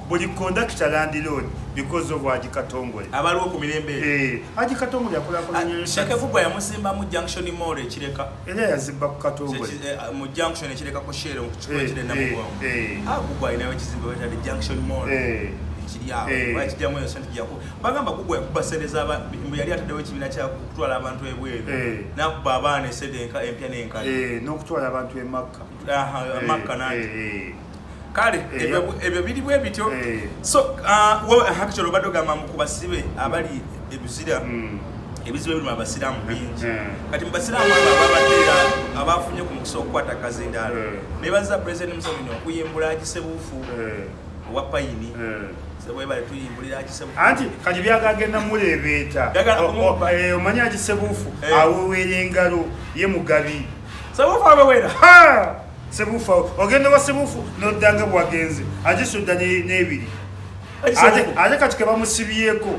buli conductor landlord because of Haji Katongole abaliwo ku mirembe Haji Katongole yakulakulanya Sheikh Gugwa yamusimba mu junction mall ekireka era yazimba ku Katongole mu junction ekireka ko share mu kikuba ekire namugwa Gugwa inayo ekizimba wetali junction mall ekiri awo bakijjamu yo sente gyako bagamba Gugwa yakuba sente z'aba yali ataddewo ekibiina kya kutwala abantu ebweru nakuba abaana esente empya n'enkale n'okutwala abantu e Makka Makka nanti kale ebyo biri bwe bityo so actually obadde ogamba mu kubasibe abali ebizira ebizibu ebiri mu abasiraamu bingi kati mu basiraamu abo ababateera abafunye ku mukisa okukwata kazindaalo ne bazza President Museveni okuyimbula Haji Sebuufu wa payini sebwe bali tuyimbulira akisebufu anti kati byagagenda mulebeeta omanyi akisebufu awewera engalo ye mugabi sebufu awewera sebufu ogenda wa sebufu noddanga bwagenze agisudda n'ebiri ate kati kebamusibyeko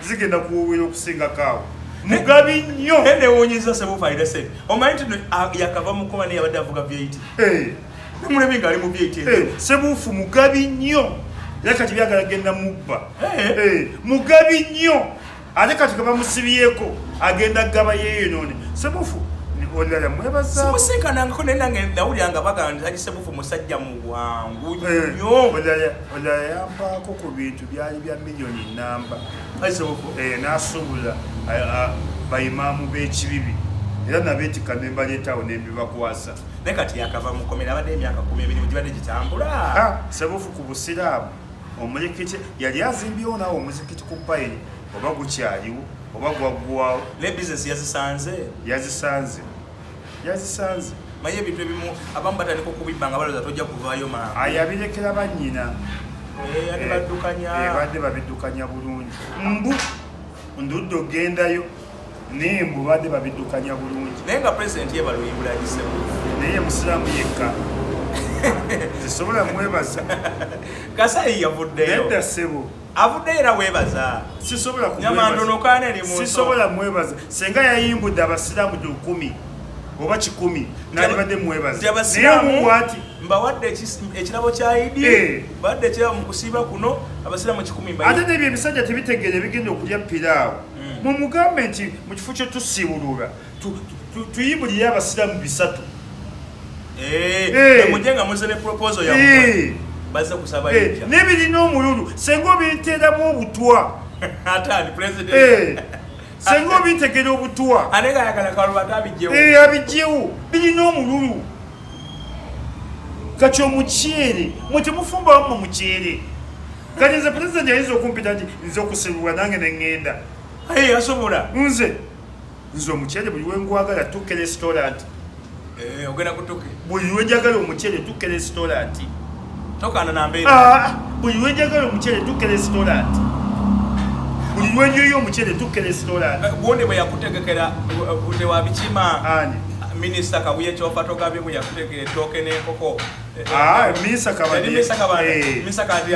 zigenda kuwowera okusinga kaawo mugabi nnyo newuunyiza sebufu alina sente omanyi nti yakava mukoma naye yabadde avuga vyeit nemulebi nga ali mu vyeit sebufu mugabi nnyo era kati byagala genda mubba mugabi nnyo ate kati kebamusibyeko agenda gaba yeyonoone sebufu olala mwebaza simusinkanangako naye nange nawulyanga bagamba nti agisebufu musajja muwangu nnyo olala yampaako ku bintu byali bya miliyoni namba agisebufu n'asuubula bayimaamu b'ekibibi era nabeetika ne mbaleetawo ne mbibakwasa naye kati yakava mukomera abadde emyaka 12 gibadde gitambula sebufu ku busiraamu omulekete yali azimbyewo naawe omuzikiti ku payini oba gukyaliwo oba gwaggwawo ne bizinesi yazisanze manye ebintu ebimu abamu batandika okubibba nga balooza tojja kuvaayo mangu yabirekera bannyina badde babiddukanya bulungi mbu ndudde ogendayo naye mbu badde babiddukanya bulungi naye nga pulezidenti ye balwimbula agisebufu naye musiraamu yekka zisobola mwebaza Kasayi yavuddeyo nedda ssebo avuddeyo era weebaza sisobola nyamandonokaana eri muntu sisobola mwebaza senga yayimbudde abasiraamu 10 oba 10 nalibadde mwebaza naye omubwati mbawadde ekirabo kya idi badde ekirabo mu kusiiba kuno abasiraamu 10 ate n'ebyo ebisajja tebitegeera ebigenda okulya piraawo mumugambe nti mu kifo kye tusiibulula tuyimbulire abasiraamu 3 mujje nga muze ne proposal yammwe baze kusaba ejja n'ebirina omululu senga obinteeramu obutwa atani president senga obintegera obutwa ane nga yakala kalubata abijjewo abijjewo birina omululu kati omuceere mwe temufumba wamma muceere kati nze president yayinza okumpita nti nze okuserulwa nange neŋŋenda asobola nze omuceere buli wengwagala tukke restaurant ogenda kutuke buli wenjagala omuceere tukke restaurant tokana na mbeera buli wenjagala omuceere tukke restaurant buli lwenjoyo omuceere tukke restaurant gundi bwe yakutegekera budde wa bikima ani minisita Kabuye kyofa togabye bwe yakutegekera ettooke n'enkoko minisita Kabadde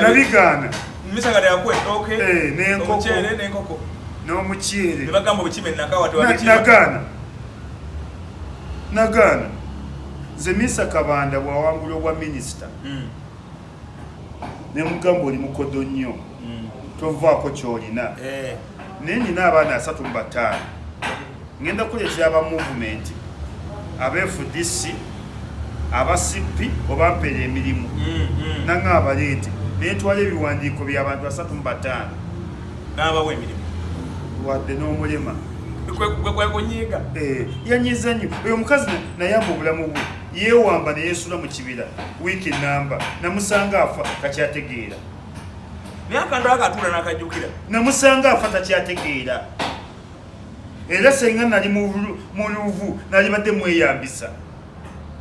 nabigaana minisita Kabadde yakuwa ettooke n'omuceere n'enkoko n'omuceere ne bagamba bukima ennakawa nagaana nze minisita Kabanda bwawangula obwa minisita ne mugamba oli mukodo nnyo tovaako kyolina naye nina abaana 35 ngenda kuleetera aba movement aba FDC aba CP oba mpeera emirimu nanga abaleete naye twala ebiwandiiko by'abantu 35 n'abawa emirimu wadde n'omulema kwekunyiiga yanyiza nnyo oyo omukazi nayamba obulamu bwe yeewamba neyeesula mu kibira wiiki namba namusanga afa takyategeera naye akantu akatuula n'akajjukira namusanga afa takyategeera era senga nali mu luvu nalibadde mweyambisa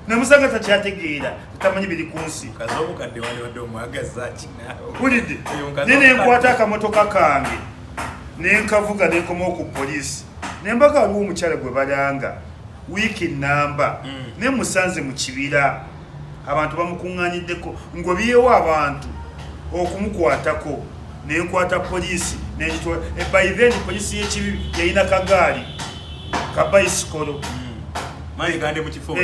namusanga takyategeera tamanyi biri ku nsi kazobukadde walibadde omwagazaaki naawe wulidde ne nenkwata akamotoka kange nenkavuga nenkoma ku poliisi nembaga waliwo omukyala gwe balanga wiiki namba ne musanze mu kibira abantu bamukuŋŋaanyiddeko ngobyewo abantu okumukwatako nenkwata poliisi nenjitwala by then poliisi y'ekibi yalina kagaali kabayisikolo mayigande mu kifo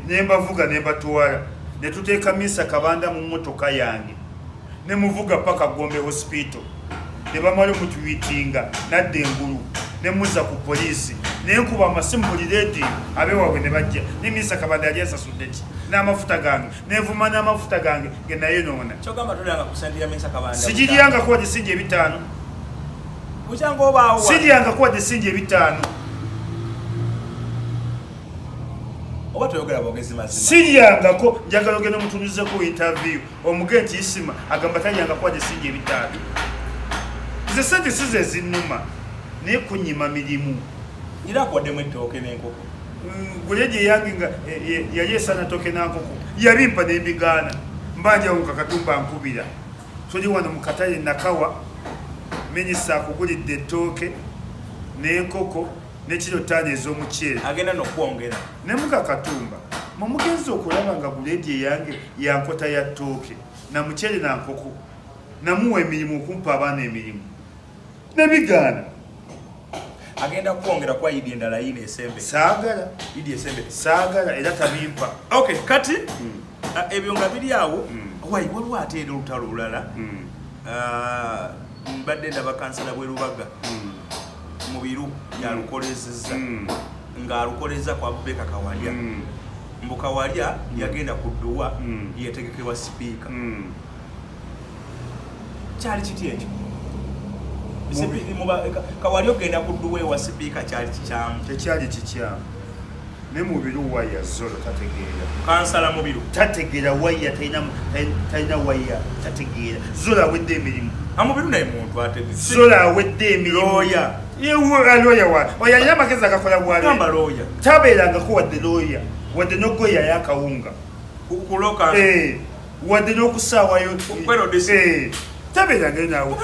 nembavuga nembatwala netuteeka Minisita Kabanda mu mmotoka yange nemuvuga paka Gombe hospital nebamala omutwitinga nadde engulu nemuza ku poliisi nenkuba amasimu buli redio abewaabwe ne bajja ne Minisita Kabanda yali asasudde ki n'amafuta gange nenvuma n'amafuta gange genayonoona sigiryangako wadde singi 5 siryangako wadde singi 5 siryangako njagala ogenda omutunuzeko interview omuge nti isima agamba talyangako wadde singi 5 nze sente size ezinnuma naye kunyima mirimu era akwaddemu ettooke n'enkoko guleje yange nga yali esana toke n'ankoko yabimpa n'embigaana mbanjawo nga katumba nkubira tuli wano mu katale nakawa minisita akugulidde ettooke n'enkoko ne kilo 5 ez'omuceere agenda n'okwongera ne muka Katumba mugenzi okulaba nga buleedi eyange yankota ya ttooke na muceere na nkoko namuwa emirimu okumpa abaana emirimu ne bigaana agenda kwongera kwa Idi endala yine esembe saagala Idi esembe saagala era tabimpa okay kati ebyo nga biri awo waliwo ate olutalo olulala mbadde ndaba kansala bwe Lubaga mu biru yalukolezezza ng'alukoleza kwa Beka Kawalya mbu Kawalya yagenda kudduwa yetegekewa sipiika kyali kiti ekyo Kawalya ogenda kudduwa ewa sipiika kyali kikyamu tekyali kikyamu ne mu biru waya zolo tategeera kansala mu biru tategeera waya talina waya tategeera zola awedde emirimu amubiru naye muntu ategeera zola awedde emirimu looya looya wa oyo alina amagezi agakola bwagamba looya tabeerangako wadde looya wadde n'ogoya yakawunga kuloka wadde n'okusaawayo tabeerangayo naawe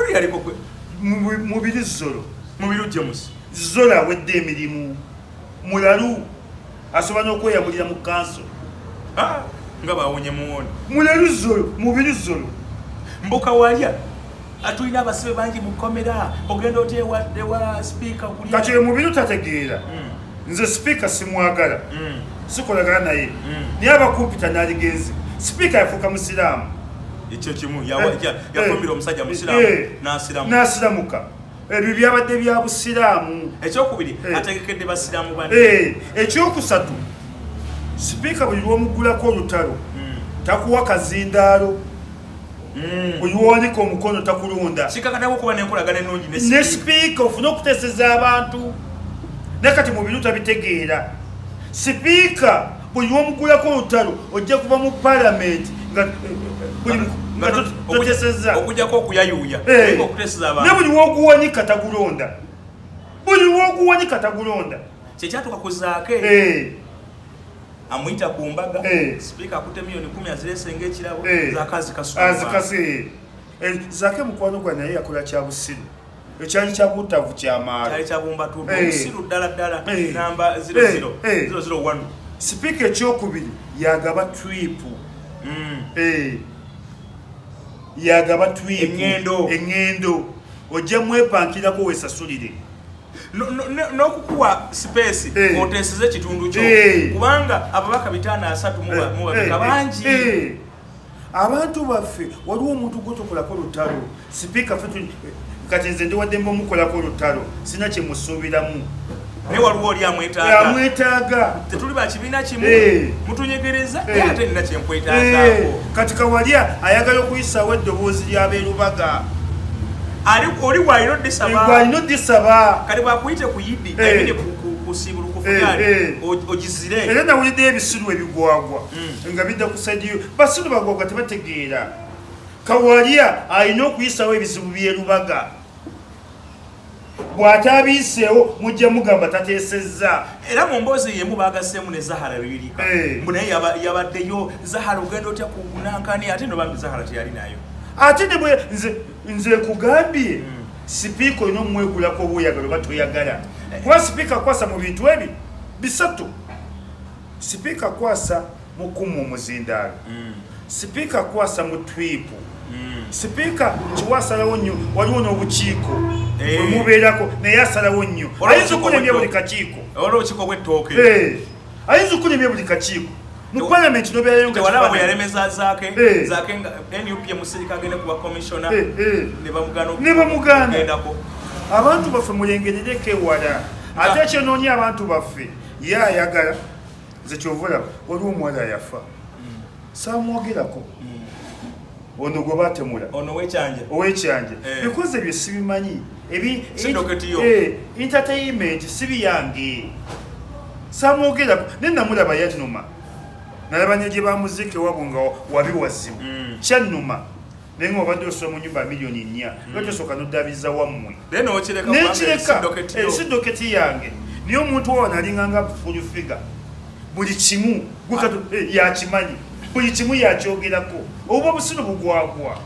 mubiri zolo mubiru James zola awedde emirimu mulalu asobola n'okweyabulira mu kanso nga bawonye muwoni mulalu zolo mubiri zolo mbuka walya atulina abasibe bangi mu komera ogenda oti ewa speaker kulya kati mubiri tategeera nze speaker simwagala sikolagana naye naye abakumpita n'aligenzi speaker yafuuka musiraamu ekyo kimu yafumbira omusajja musiraamu n'asiramuka ebyo byabadde bya busiraamu ekyokubiri ategekedde basiraamu bane ekyokusatu sipiika buli lw'omugulako olutalo takuwa kazindaalo buli lw'owanika omukono takulonda kikakatako okuba n'enkolagana ennungi ne sipiika ofune okuteeseza abantu ne kati mu biru tabitegeera sipiika buli lw'omugulako olutalo ojja kuva mu paalamenti nga toteseza okujjako okuyayuuya okuteeseza abantu ne buli lw'oguwanika tagulonda buli lw'oguwanika tagulonda kyekyatuka ku zaake amuyita ku mbaga sipiika akutte miliyoni 10 aziresenga ekirabo zakazi azikase zaake mukwano gwa naye yakola kya busiru ekyali kya butavu kyamaalo kyali kya bumbatuudu obusiru ddala ddala namba 001 sipiika ekyokubiri yagaba tripu yagaba tripu eŋŋendo ojja mwepankirako weesasulire n'okukuwa space oteeseze ekitundu kyo kubanga ababaka 530 bangi abantu baffe waliwo omuntu gwotokolako olutalo sipiika kati nze ndiwaddemba omukolako olutalo sina kyemusuubiramu naye waliwo oli amwetaaga tetuli bakibiina kimu mutunyegereza ate nina kyenkwetaagaako kati Kawalya ayagala okuyisawo eddoboozi ly'abeerubaga oli bw'alina oddisaba kale bwakuyite ku Yidi ebine kusiibula kufugali ogizire era nawuliddeyo ebisiru ebigwagwa nga bidda ku sadiyo basiru bagwagwa tebategeera Kawalya alina okuyisawo ebizibu by'erubaga bw'ataabiiseewo mujja mugamba tateesezza era mu mboozi yemu baagaseemu ne Zahara Lwirika mbu naye yabaddeyo Zahara ogenda otya ku Nankani ate no bambi Zahara teyali nayo ate ne bwe nze nkugambye sipiika olina omwegulako oba oyagala oba toyagala kuba sipiika akwasa mu bintu ebi bisatu sipiika akwasa mu kumu omuzindaalo sipiika akwasa mu twipu sipiika kiwasalawo nnyo waliwo n'obukiiko bwe mubeerako naye asalawo nnyo ayinza okulemya buli kakiiko olukiiko bw'ettooke ayinza okulemya buli kakiiko mu paalamenti nobeerayo nga tewalaba bwe yalemeza zaake nga NUP emusirika agende kuba komishona ne bamugaanako abantu baffe mulengerereko ewala ate ekyonoonye abantu baffe ye ayagala nze kyova olaba waliwo omuwala yafa saamwogerako ono gwe baatemula owekyanja bikoze ebyo sibimanyi entertainment sibiyange saamwogerako ne namulaba yannuma nalaba ne gye bamuziika ewabwe nga wabiwazibu kyannuma naye nga obadde osoma mu nyumba miliyoni 4 lwetosooka noddaabiriza wammwe nekireka si doketi yange niye omuntu wawo nalinganga fulufiga buli kimu yakimanyi buli kimu yakyogerako obuba obusiru bugwagwa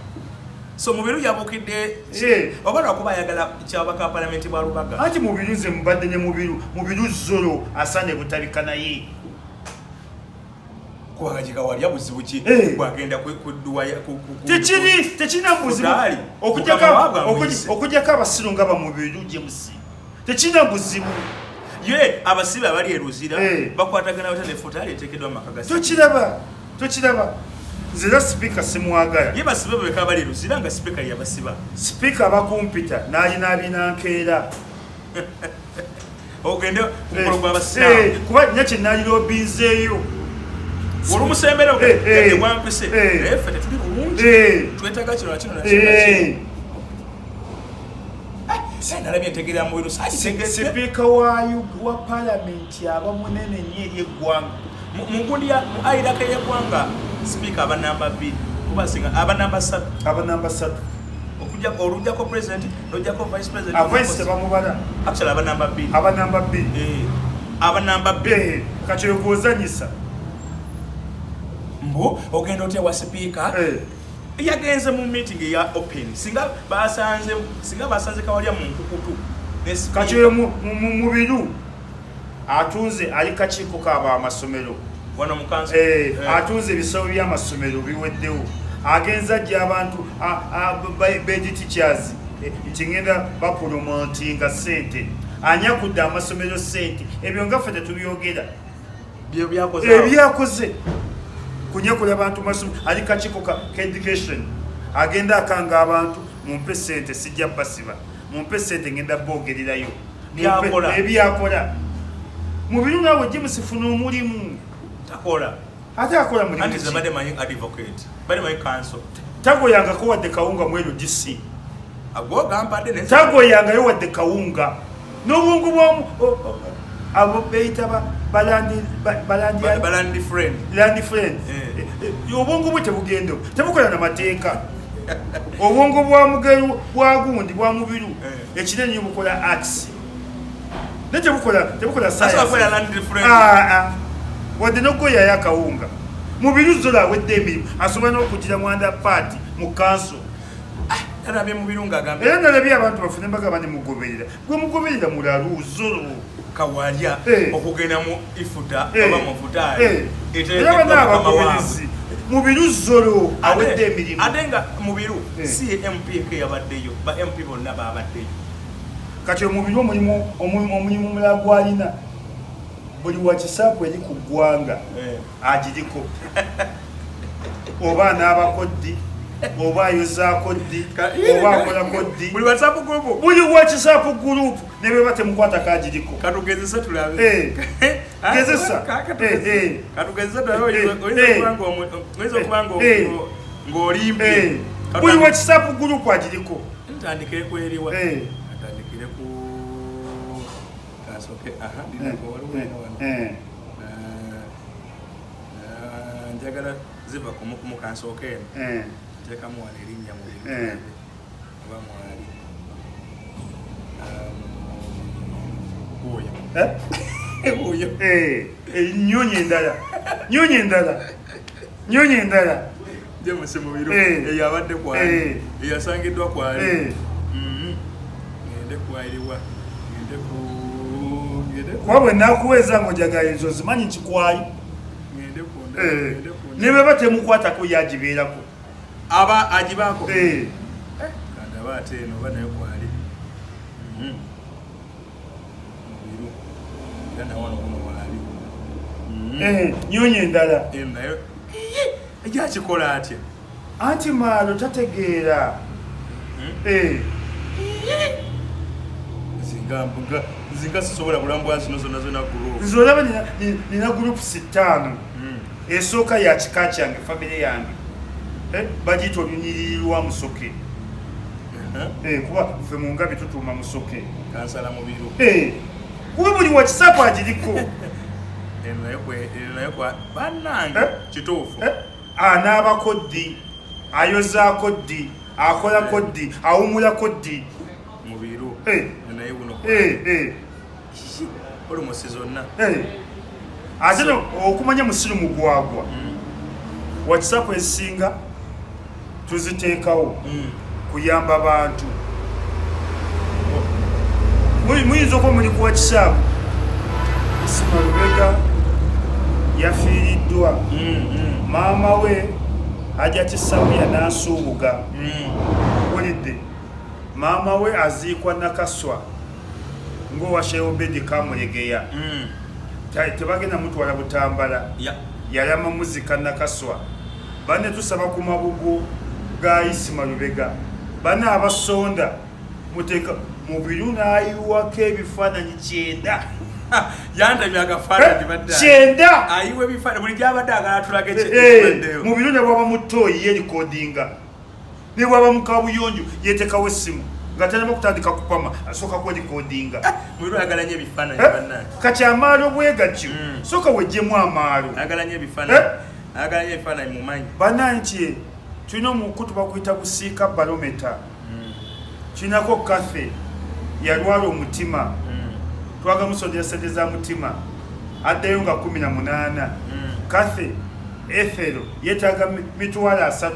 So mubiru yabukidde obana kuba yagala kyabaka parliament bwa Lubaga. Anti mubiru ze mbadde ne mubiru zolo asane butabika naye. Kwagajika wali abuzibu ki kwagenda kuduwa techina buzibu okujja kabasiru ngaba mubiru James. Techina buzibu. Ye abasibe abali eruzira bakwatagana batane fotali etekedwa makagasi. Tochiraba. Zira speaker simwagala. Ye basibe beka bali eruzira nga speaker yabasiba. Speaker bakumpita nalina binankeera. Ogende kukologwa abasibe. Kuba nyache naliro bizeyo. Olumusembera ogende mwampese. Fete tuli bulungi. Twetaga kino nakino nakino. Nalabye ntegeera mu biro Speaker wa parliament aba munene nnyo eri eggwanga. Mu gundi ya airaka y'eggwanga speaker aba namba 2 kuba singa aba namba 3 okujja olujjako president n'ojjako vice president vice bamubala actually aba namba 2 aba namba 2 kachero kuozanyisa mbo ogenda otya wa speaker yagenze mu meeting ya open singa basanze kawalya mu nkukutu kachero mu biru atunze ali kachiko kaba amasomero wano mukanso atunze bisawo bya amasomero biweddewo agenza gye abantu bedi teachers ikingenda bapromotinga sente anyakudde amasomero sente ebyo nga fete tubyogera byakoze kunyakula abantu masomero ali kachiko ka education agenda akanga abantu mumpe sente sijja basiba mumpe sente ngenda bogererayo ebyakola mubiru nawe James funa omulimu takola ate akola mulimu anti zabade manyi advocate bali manyi council tago yanga ko wadde kawunga mwero DC agoga mpade ne tago yanga yo wadde kawunga n'obungu bwo abo beita balandi friend obungu bwo tebugendo tebukola na mateeka obungu bwa mugeru bwa gundi bwa mubiru ekinene bukola acts tebukola science asobola land friend wadde nogoya yakawunga mubiru zola wedde emirimu asobola n'okugira mwanda party mu council nalabye mubiru ng'agamba era nalabye abantu bafune mbaga bane mugoberera gwe mugoberera mulalu zolo kawalya okugenda mu ifuta oba mu futaali era banaabagoberizi mubiru zolo awedde emirimu ate nga mubiru si MPK yabaddeyo ba MP bonna babaddeyo kati omubiru omulimu mulala gwalina buli wakisapu eri ku ggwanga agiriko oba n'abakoddi oba ayozaako ddi oba akolako ddi buli wakisapu gurupu ne bwe batemukwata kagiriko katugezesa tulabe gezesa katugezesa tulabe oyinza okubanga ng'olimbye buli wakisapu gurupu agiriko ntandikire ku eriwa atandikire ku kasoke ndinako waliwo njagala ziva ku kansooke eno tekamu wano erinnya mu oba mwali buuyo nyonyi endala James mubiru eyo abadde kwali eyasangiddwa kwali ngende kwaliwa ngende kuba bwe nakuweeza ng'ojagalizo zimanyi kikwali ngende ne bwe batemukwatako yagibeerako aba agibaako kandaba ate eno oba nayo kwali mubiru gana wano kuno waali nyonyi endala nayo ekyakikola atya anti maalo tategeera zinga sisobola kulambwa zino zonna zonna gurupu nzolaba nina gurupu 5 esooka ya kika kyange famire yange bagiyita olunyiririrwa musoke kuba ffe mu ngabi tutuuma musoke kansala mubiru kuba buli wakisapu agiriko nayo bannange kituufu n'abakoddi ayozaako ddi akolako ddi awumulako ddi mubiru naye buno olumusi zonna ate okumanya musiru mugwagwa wakisapu ezisinga tuziteekawo kuyamba bantu muyinza okuba muli kuwa kisaabu Isima Lubega yafiiriddwa maama we ajja kisamuya n'asuubuga wulidde maama we aziikwa Nakaswa ng'owa Sheikh Obedi Kamulegeya tebagenda mutwala Butambala yalama muzika Nakaswa banne tusaba ku mabugo ga Isima Lubega banne abasonda muteeka mu biru n'ayiwako ebifaananyi 9 yandabye agafaananyi badda 9 ayiwa ebifaananyi buli gyabadde agala tulage ekibaddeyo mu biru ne bwaba mu ttooyi yeerikodinga ne bwaba mu kabuyonjo yeetekawo essimu nga talina kutandika kupama asooka kwerikodinga mu biru agalanye ebifaananyi bannange kati amaalo bwegatyo sooka wejjemu amaalo agalanye ebifaananyi mumanyi bannanki tulina omukutu bakuyita busiika balometa tulinako kafe yalwala omutima twaga musondera sente za mutima addayo nga 18 kafe efero yetaaga mitwalo 3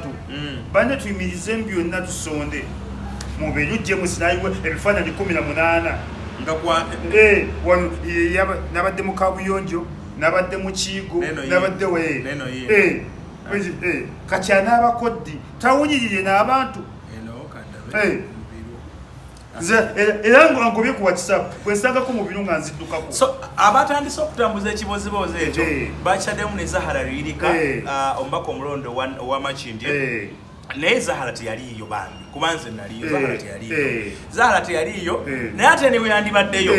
banne tuyimirize byonna tusonde mubiri James nayiwe ebifaananyi 18 wano nabadde mu kabuyonjo nabadde mu kiigo nabadde kati anaabakoddi tawunyirire n'abantu era ngobye ku WhatsApp bwensangako mu bino nga nziddukako so abatandise okutambuza ekibozibozi ekyo bakyaddemu ne Zahara Lirika omubaka omulondo ow'Amakindye naye Zahara teyaliiyo bambi kuba nze naliyo Zahara teyaliiyo naye ate ne weyandibaddeyo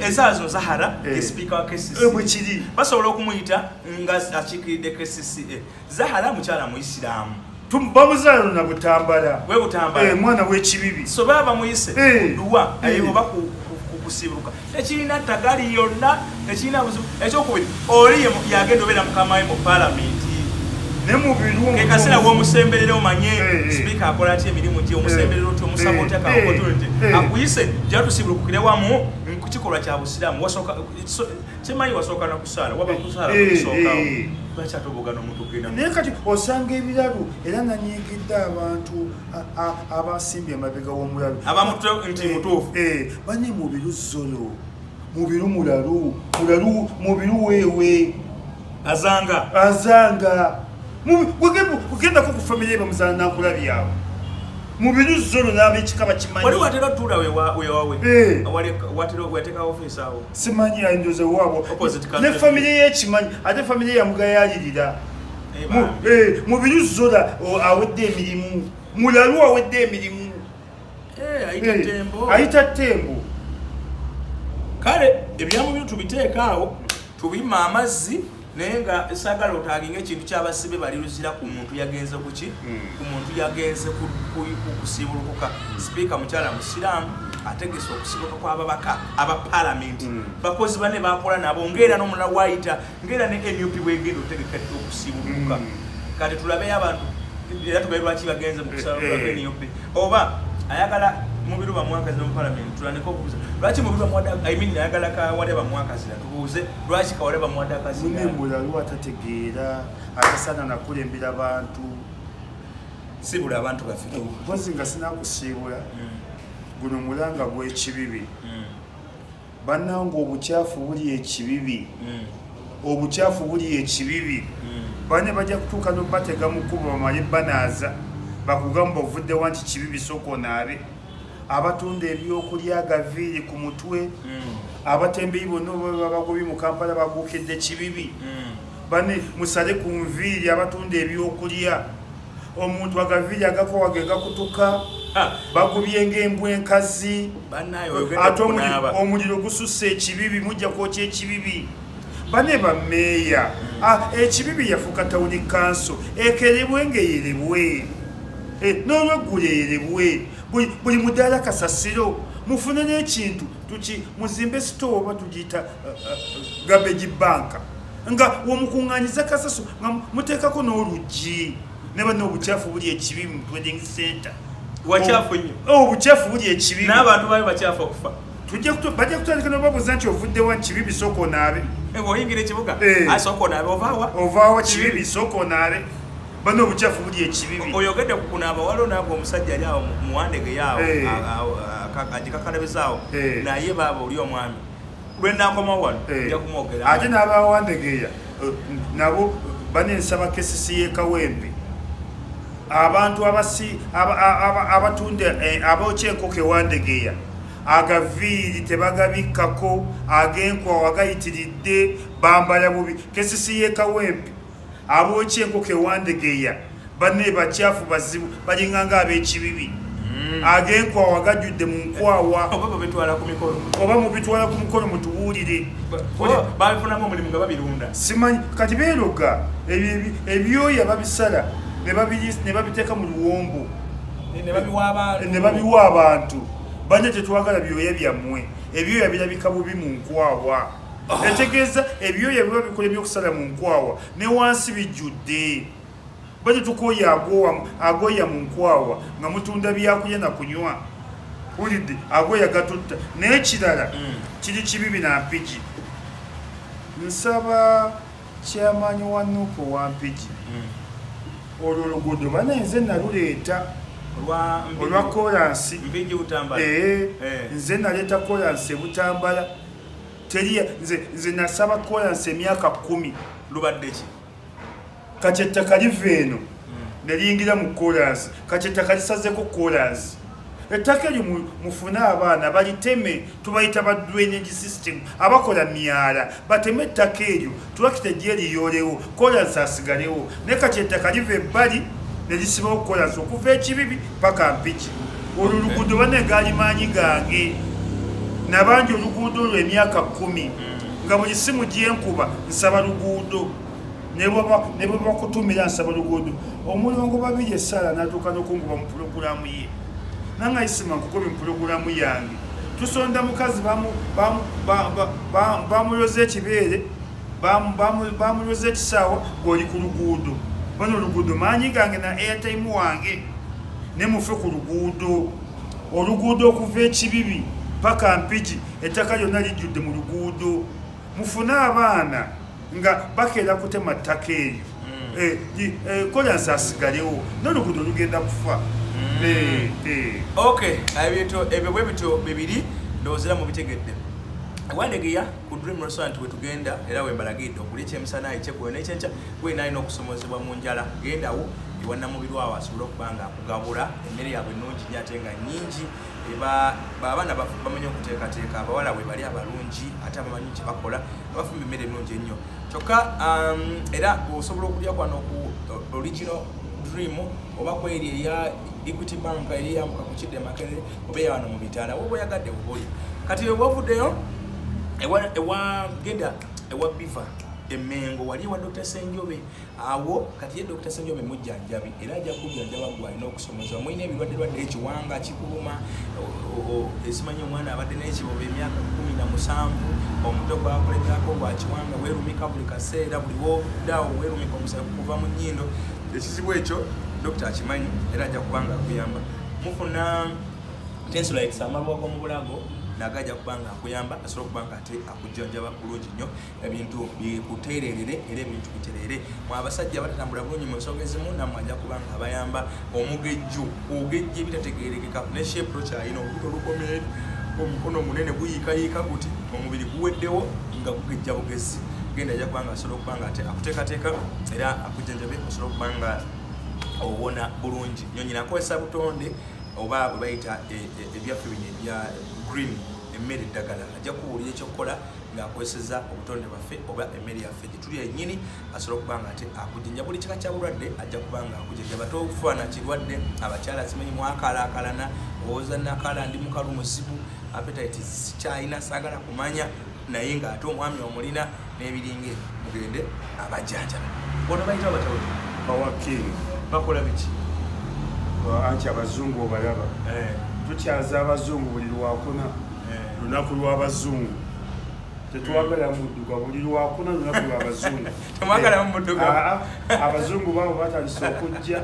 esaawa zino Zahara ye sipiika wa KCCA basobola okumuyita nga akiikiridde KCCA Zahara mukyala muisiraamu bamuzaalo na Butambala we Butambala mwana w'ekibibi so baba muyise duwa ayoba kusibuka ekirina tagali yonna ekirina buzibu ekyokubiri oli yagenda obeera mukama we mu palamenti ne mu biru kekasira w'omusemberere omanye sipiika akola atya emirimu gye omusemberere otyo omusabota kaokotonte akuyise gyatusibulukukire wamu kukikolwa kya busiraamu kimanyi wasooka na kusaala waba kusaala kusookawo bakyatobogana omuntu genda naye kati osanga ebirabo era nanyigidde abantu abasimbye emabega w'omulalo abamutu nti mutuufu bane mubiru zolo mubiru mulalu mubiru weewe azanga ugendako ku famire bamuzaana nankula byawe mubiru zolo n'abekika bakimanyi wali watera tuula wewawe wateka office awo simanyi ayindoze wabo ne famire yekimanyi ate famire yamugayalirira mubiru zola awedde emirimu mulalu awedde emirimu ayita tembo kale ebyamu bino tubiteeka awo tubima amazzi naye nga esagala otaaginga ekintu kyabasibe baliruzira ku muntu yagenze kuki ku muntu yagenze kusibulukuka sipiika mukyala musiraamu ategese okusibuka kw'ababaka aba palamenti bakozi bane bakola nabo ng'era n'omulala wayita ng'era ne NUP bwegenda otegeka okusibuluka kati tulabeyo abantu era tugaye lwaki bagenze mu kusala kwa NUP oba ayagala mubiru bamwakazi mu palamenti tulaneko okubuuza lwaki mubiru bamwadaka ayagala kawale bamwakazi tubuuze lwaki kawale bamwadakazi mulalu atategeera atasana nakulembera abantu sibula abantu bafike mpozi nga sinakusiibula guno mulanga gw'ekibibi bannanga obukyafu buli ekibibi obukyafu buli ekibibi bane bajja kutuuka n'obatega mu kkubo bamale banaaza bakugamba ovuddewa nti kibibi sooka onaabe abatunda ebyokulya gaviiri ku mutwe abatembeyi bonna babagobye mu Kampala baguukedde kibibi bane musale ku nviiri abatunda ebyokulya omuntu agaviiri agakowa ge gakutuka bagubye ng'embwa enkazi ate omuliro gususse ekibibi mujja kwokya ekibibi bane bameeya ekibibi yafuuka tawuni kanso ekerebwe ngeyerebwe n'olweggula eyerebwe buli mudaala kasasiro mufune n'ekintu muzimbe sitoowa oba tugiyita garbage bank nga womukuŋŋaanyiza kasaso nga muteekako n'oluggi ne banna obukyafu buli ekibibi mu trading center wakyafu nnyo obukyafu buli ekibibi n'abantu babe bakyafu okufa bajja kutandika nobabuuza nti ovuddewa kibibi sooka onaabe oyingira ekibuga asooka onaabe ovaawa ovaawa kibibi sooka onaabe bano obuchafu buli ekibibi oyogedde ku kunaaba waliwo naago omusajja ali awo muwandege yaawo agikakalabizaawo naye baaba oli omwami lwenakoma wano nja kumwogera ate n'abawandegeya nabo banensaba kesisi y'ekawempe abantu abatunda abookya enkoko ewandegeya agaviiri tebagabikkako ag'enkwawa gayitiridde bambala bubi kesisi y'ekawempe abookya enkoko ewandegeya banne bakyafu bazibu balinganga ab'ekibibi ag'enkwawa gajjudde mu nkwawa oba mubitwala ku mikono mutubuulire babifunamu omulimu nga babirunda simanyi kati beeroga ebyoya babisala ne babiteeka mu luwombo ne babiwa abantu banye tetwagala byoya byammwe ebyoya birabika bubi mu nkwawa etegeeza ebyoya biba bikola ebyokusala mu nkwawa ne wansi bijjudde banye tukoya agoya mu nkwawa nga mutunda byakulya na kunywa ulidde agoya gatutta n'ekirala kiri kibibi na mpigi nsaba kyamaanyi wa nuupu wa mpigi olwo oluguudo banenze naluleeta olwa kolansi nze naleeta kolansi ebutambala nze nasaba kolansi emyaka 10 lubadde ki kati ettaka liva eno ne liyingira mu kolansi kati ettaka lisazeko kolansi ettaka eryo mufune abaana baliteme tubayita ba drainage system abakola myala bateme ettaka eryo tulakita gye liyolewo kolansi asigalewo naye kati ettaka liva ebbali ne lisibawo kolansi okuva ekibibi paka mpiki olwo oluguudo banne gaali maanyi gange nabangi oluguudo olwo emyaka 10 nga buli simu gyenkuba nsaba luguudo ne bwe bakutumira nsaba luguudo omulongo babiri essala n'atuuka n'okunguba mu pulogulaamu ye nanga isima nkukobe mu pulogulaamu yange tusonda mukazi bamuloza ekibeere bamuloza ekisaawa ng'oli ku luguudo bano oluguudo maanyi gange na airtime wange ne mufe ku oluguudo okuva ekibibi paka mpigi ettaka lyonna lijjudde mu luguudo mufune abaana nga bakeera kutema ttaka eryo kolansi asigalewo n'oluguudo lugenda kufa okay ebyo bwe bityo bibiri ndoozera mu bitegedde wandegeya ku Dream Restaurant wetugenda era wembalagidde okulya ekyemisana ekyekkulo n'ekyenkya wena alina okusomozebwa mu njala gendawo ewannamubiri wawe asobole okuba nga akugabula emmere yaabwe ennungi nnyo ate nga nnyingi abaana bamenye okuteekateeka abawala we bali abalungi ate abamanyi kye bakola abafumba emmere ennungi ennyo kyokka era osobola okulya kwano ku original Dream oba kweri eya Equity Bank eri yamuka ku Kidde Makerere oba eyawano mu Bitaala woba oyagadde bubuli kati webwavuddeyo ewa Biva Emengo wali wa Dr. Senjobe awo kati ye Dr. Senjobe mujjanjabi era ajja kujjanjaba gwe alina okusomeza mwine ebirwadde ekiwanga kikuluma esimanyi omwana abadde n'ekiboba emyaka 17 omuto gwakoleddako gwa kiwanga weerumika buli kaseera buli woddawo weerumika omusaya kuva mu nnyindo ekizibu ekyo Dr. akimanyi era ajja kubanga akuyamba mufuna Tensulites amalwa g'omu bulago nagajja kubanga akuyamba asobola okubanga ate akujjanjaba bulungi nnyo ebintu bikuteererere era ebintu biterere mwe abasajja batatambula bulungi mu nsonga ezimu nammwe ajja kubanga abayamba omugejju ogejja ebitategeerekeka ne shepu kyalina olubuto olukomere omukono omunene guyiikayiika guti omubiri guweddewo nga gugejja bugezi genda ajja kubanga asobola okubanga ate akuteekateeka era akujjanjabe asobola okubanga owona bulungi nnyo nyina akozesa butonde oba bwe bayita ebyaffe bino ebya green emmere eddagala ajja kubuulira ekyokukola ng'akozeseza obutonde bwaffe oba emmere yaffe gituli yennyini asobola okubanga ate akujjanjaba buli kika kya bulwadde ajja kubanga akujjanjaba tokufaana kirwadde abakyala simanyi mwakalaakalana owooza nakala ndi mukalu muzibu appetite sikyalina saagala kumanya naye ng'ate omwami omulina n'ebiringe mugende abajjanjaba bono bayita abatawuli bawakiri bakola biki anti abazungu obalaba tukyaza abazungu buli lwakuna lunaku lw'abazungu tetwagala mudduka buli lwakuna lunaku lw'abazungu temwagala mudduka abazungu babo batandise okujja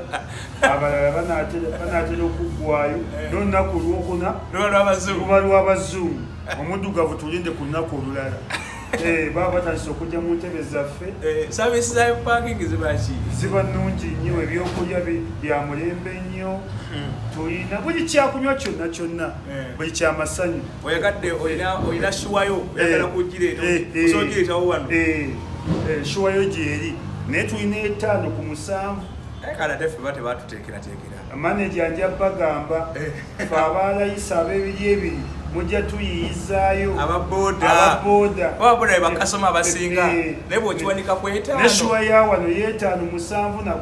abalala banaatera okuggwayo n'olunaku lwokuna luba lw'abazungu omuddugavu tulinde ku lunaku olulala baba batandise okujja mu ntebe zaffe. Services za parking ziba nnungi nnyo, ebyokulya bya mulembe nnyo, tulina buli kyakunywa kyonna buli kyamasanyu. Oyagadde olina shuwayo oyagala kugireeta osogireetawo wano. Shuwayo gyeri naye tulina 5 ku 7. Kala defe bate batuteekera. Manager anja bagamba fe abalayisa ab'ebiri ebiri mujja tuyiyizaayo ababoda bakasoma abasinga naye bw'okiwanika ku 5 ne shuwa ya wano 5, 7 na 10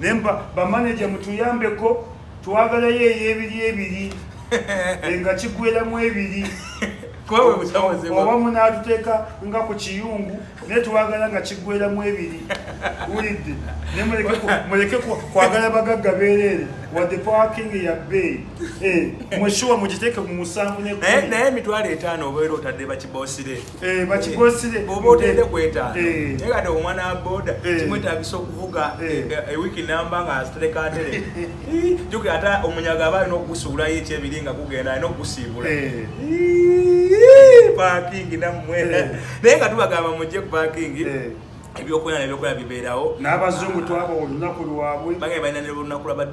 nemba bamanager mutuyambeko twagalayo ey'ebiri nga kigweramu 2 oba munaatuteeka nga ku kiyungu naye twagala nga kigweramu 2 wulidde ne muleke kwagala bagagga beerere wadde parking ya bbeeyi mweshuwa mugiteeke mu 7 ne 10 naye emitwalo 5 obeera otadde bakibosire oba otedde ku 5 naye kati omwana wa boda kimwetaagisa okuvuga ewiiki namba nga aziterekaatere jukira ate omunyaga aba alina okugusuulayo ekyebiri nga gugenda alina okugusiibula parking nammwe naye nga tubagamba mujje ku parking ebyokulya bibeerawo n'abazungu twaba olunaku lwabwe bagenda balina ne olunaku lwaba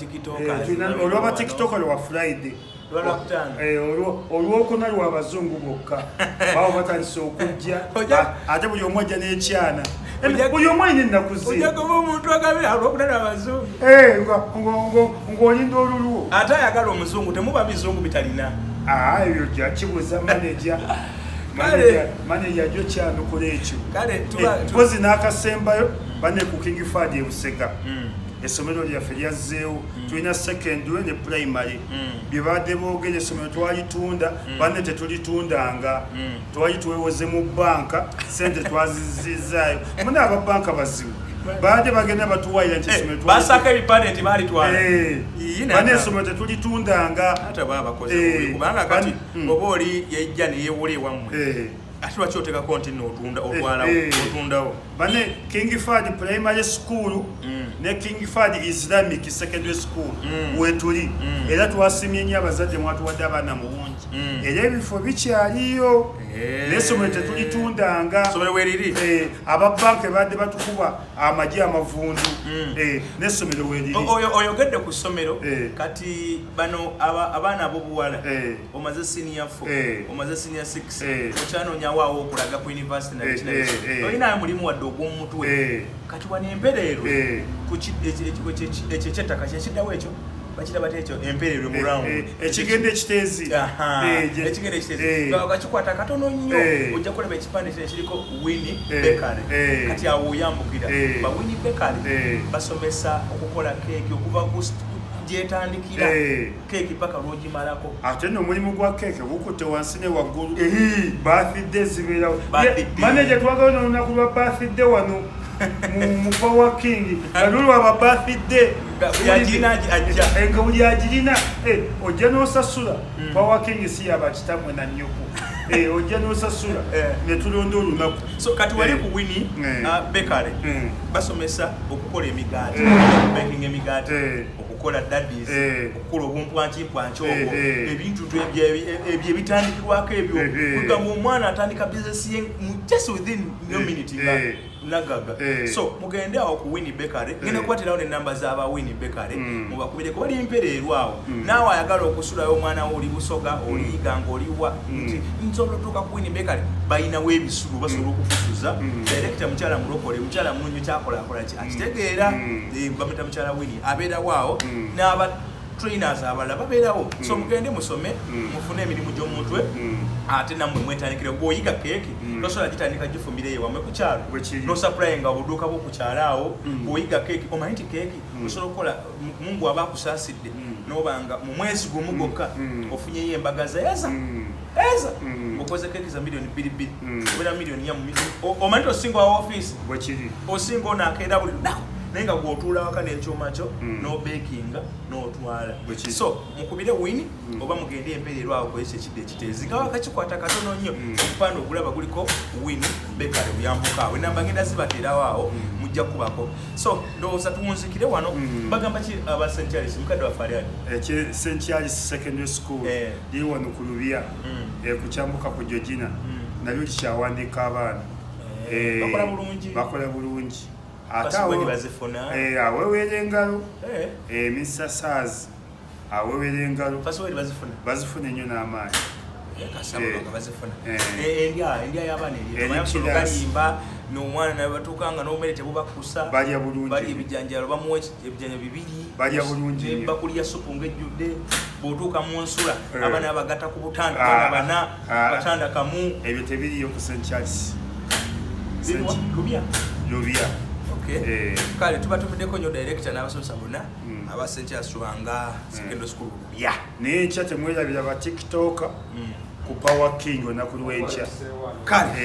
olwaba tikitoka lwa friday olwokuna lwabazungu bokka bawo batandise okujja ate buli omu ajja n'ekyana buli omu alina ennaku ojagaba omuntu agabira olwokuna lwabazungu ng'olinda olulwo ate ayagala omuzungu temuba bizungu bitalina ebyo jakibuuza manager jo kyanukula ekyo mpozi n'akasembayo bane ku King Fahd e Busega essomero lyaffe lyazzeewo tulina secondary ne primary bye badde boogera essomero twalitunda banne tetulitundanga twali twewoze mu banka sente twazizizaayo mune ababanka bazibu baade bagenda batuwayira nti essomero basaka ebipande nti baalitwala bane essomero tetulitundanga ate baba bakoze kubanga kati oba oli yejja ne yeewula ewammwe ate lwaki oteekako nti otundawo bane King Fahd Primary School ne King Fahd Islamic Secondary School wetuli era twasimye nnyo abazadde mwatuwadde abaana mulungi era ebifo bikyaliyo n'essomero tetulitundanga ababanka badde batukuba amagye amavundu n'essomero weeriri oyogedde ku ssomero kati bano abaana ab'obuwala omaze senior 4 omaze senior 6 okyanoonyawaawo okulaga ku university olinayo mulimu wadde ogw'omumutwe kati wano empereero ekyo ekyettaka kyekiddawo ekyo bakiraba tekyo empereero mu round ekigende ekiteezi ekigende ekiteezi nga wakakikwata katono nnyo ojja kulaba ekipande kino kiriko Winnie Bakery kati awo oyambukira ba Winnie Bakery basomesa okukola keeki okuva gyetandikira keeki paka lwogimalako ate n'omulimu gwa keeki gukutte wansi ne waggulu birthday zibeerawo manager twagala n'olunaku lwa birthday wano mu Power King alulu aba birthday nga buli agirina ojja n'osasula Power King si yabakitamwe na nnyoko ojja n'osasula ne tulonda olunaku so kati wali ku Winnie Bakery basomesa okukola emigaati baking emigaati okukola daddies okukola obumpwankimpanki obwo ebintu ebitandikirwako ebyo kugamba omwana atandika bizinesi ye just within no minute nga nagaga so mugende awo ku Winnie Bakery ngenda kukwatirawo n'ennamba z'aba Winnie Bakery mubakubireko bali mpereerwa awo naawe ayagala okusulayo omwana wo oli Busoga oliyiga ng'oliwa nti nsobola otuuka ku Winnie Bakery bayinawo ebisulu basobola okukusuza director mukyala mulokole mukyala munnyo kyakolakola ki akitegeera bameta mukyala Winnie abeerawo awo n'aba trainers abalala babeerawo so mugende musome mufune emirimu gy'omutwe ate nammwe mwetandikire bw'oyiga keeki tosobola gitandika gifumbire ewammwe ku kyalo nosapulayenga obuduuka bwo ku kyalo awo bw'oyiga keeki omanyi nti keeki osobola okukola Mungu aba akusaasidde n'obanga mu mwezi gumu gwokka ofunyeyo embaga zeeza okoze keeki za milioni 2 obeera milioni ya omanyi osinga wa ofiisi osinga onaakeera buli lunaku naye nga gw'otuula waka n'ekyuma kyo n'obekinga n'otwala so mukubire Winnie oba mugende empereerwa awo kwekyo ekidde ekiteezi nga wakakikwata katono nnyo okupanda ogulaba guliko Winnie Bakery buyambuka awo enamba ngenda zibateerawo awo mujja kubako so ndowooza tuwunzikire wano bagamba ki aba St. Charles mukadde waffe ali ali St. Charles Secondary School liri wano ku Lubya ku Kyambuka ku Georgina nalyo likyawandiika abaana bakola bulungi ate aweweera engalo Mr. Saz aweweera engalo bazifuna ennyo n'amaanyi endya y'abaana galimba n'omwana naye batuukanga n'omere tebubakusa balya bulungi ebijanjalo bamuwa ebijanjalo 2 balya bulungi bakulya supu ng'ejjudde bw'otuuka mu nsula abaana abagatta ku butanda abaana 4 batanda kamu ebyo tebiriyo ku St. Charles Lubya kale tuba tuvuddeko nnyo director n'abasomesa bonna aba St. Charles Lwanga secondary school Lubya naye nkya temwerabira ba TikTok ku Power King olunaku lw'enkya kale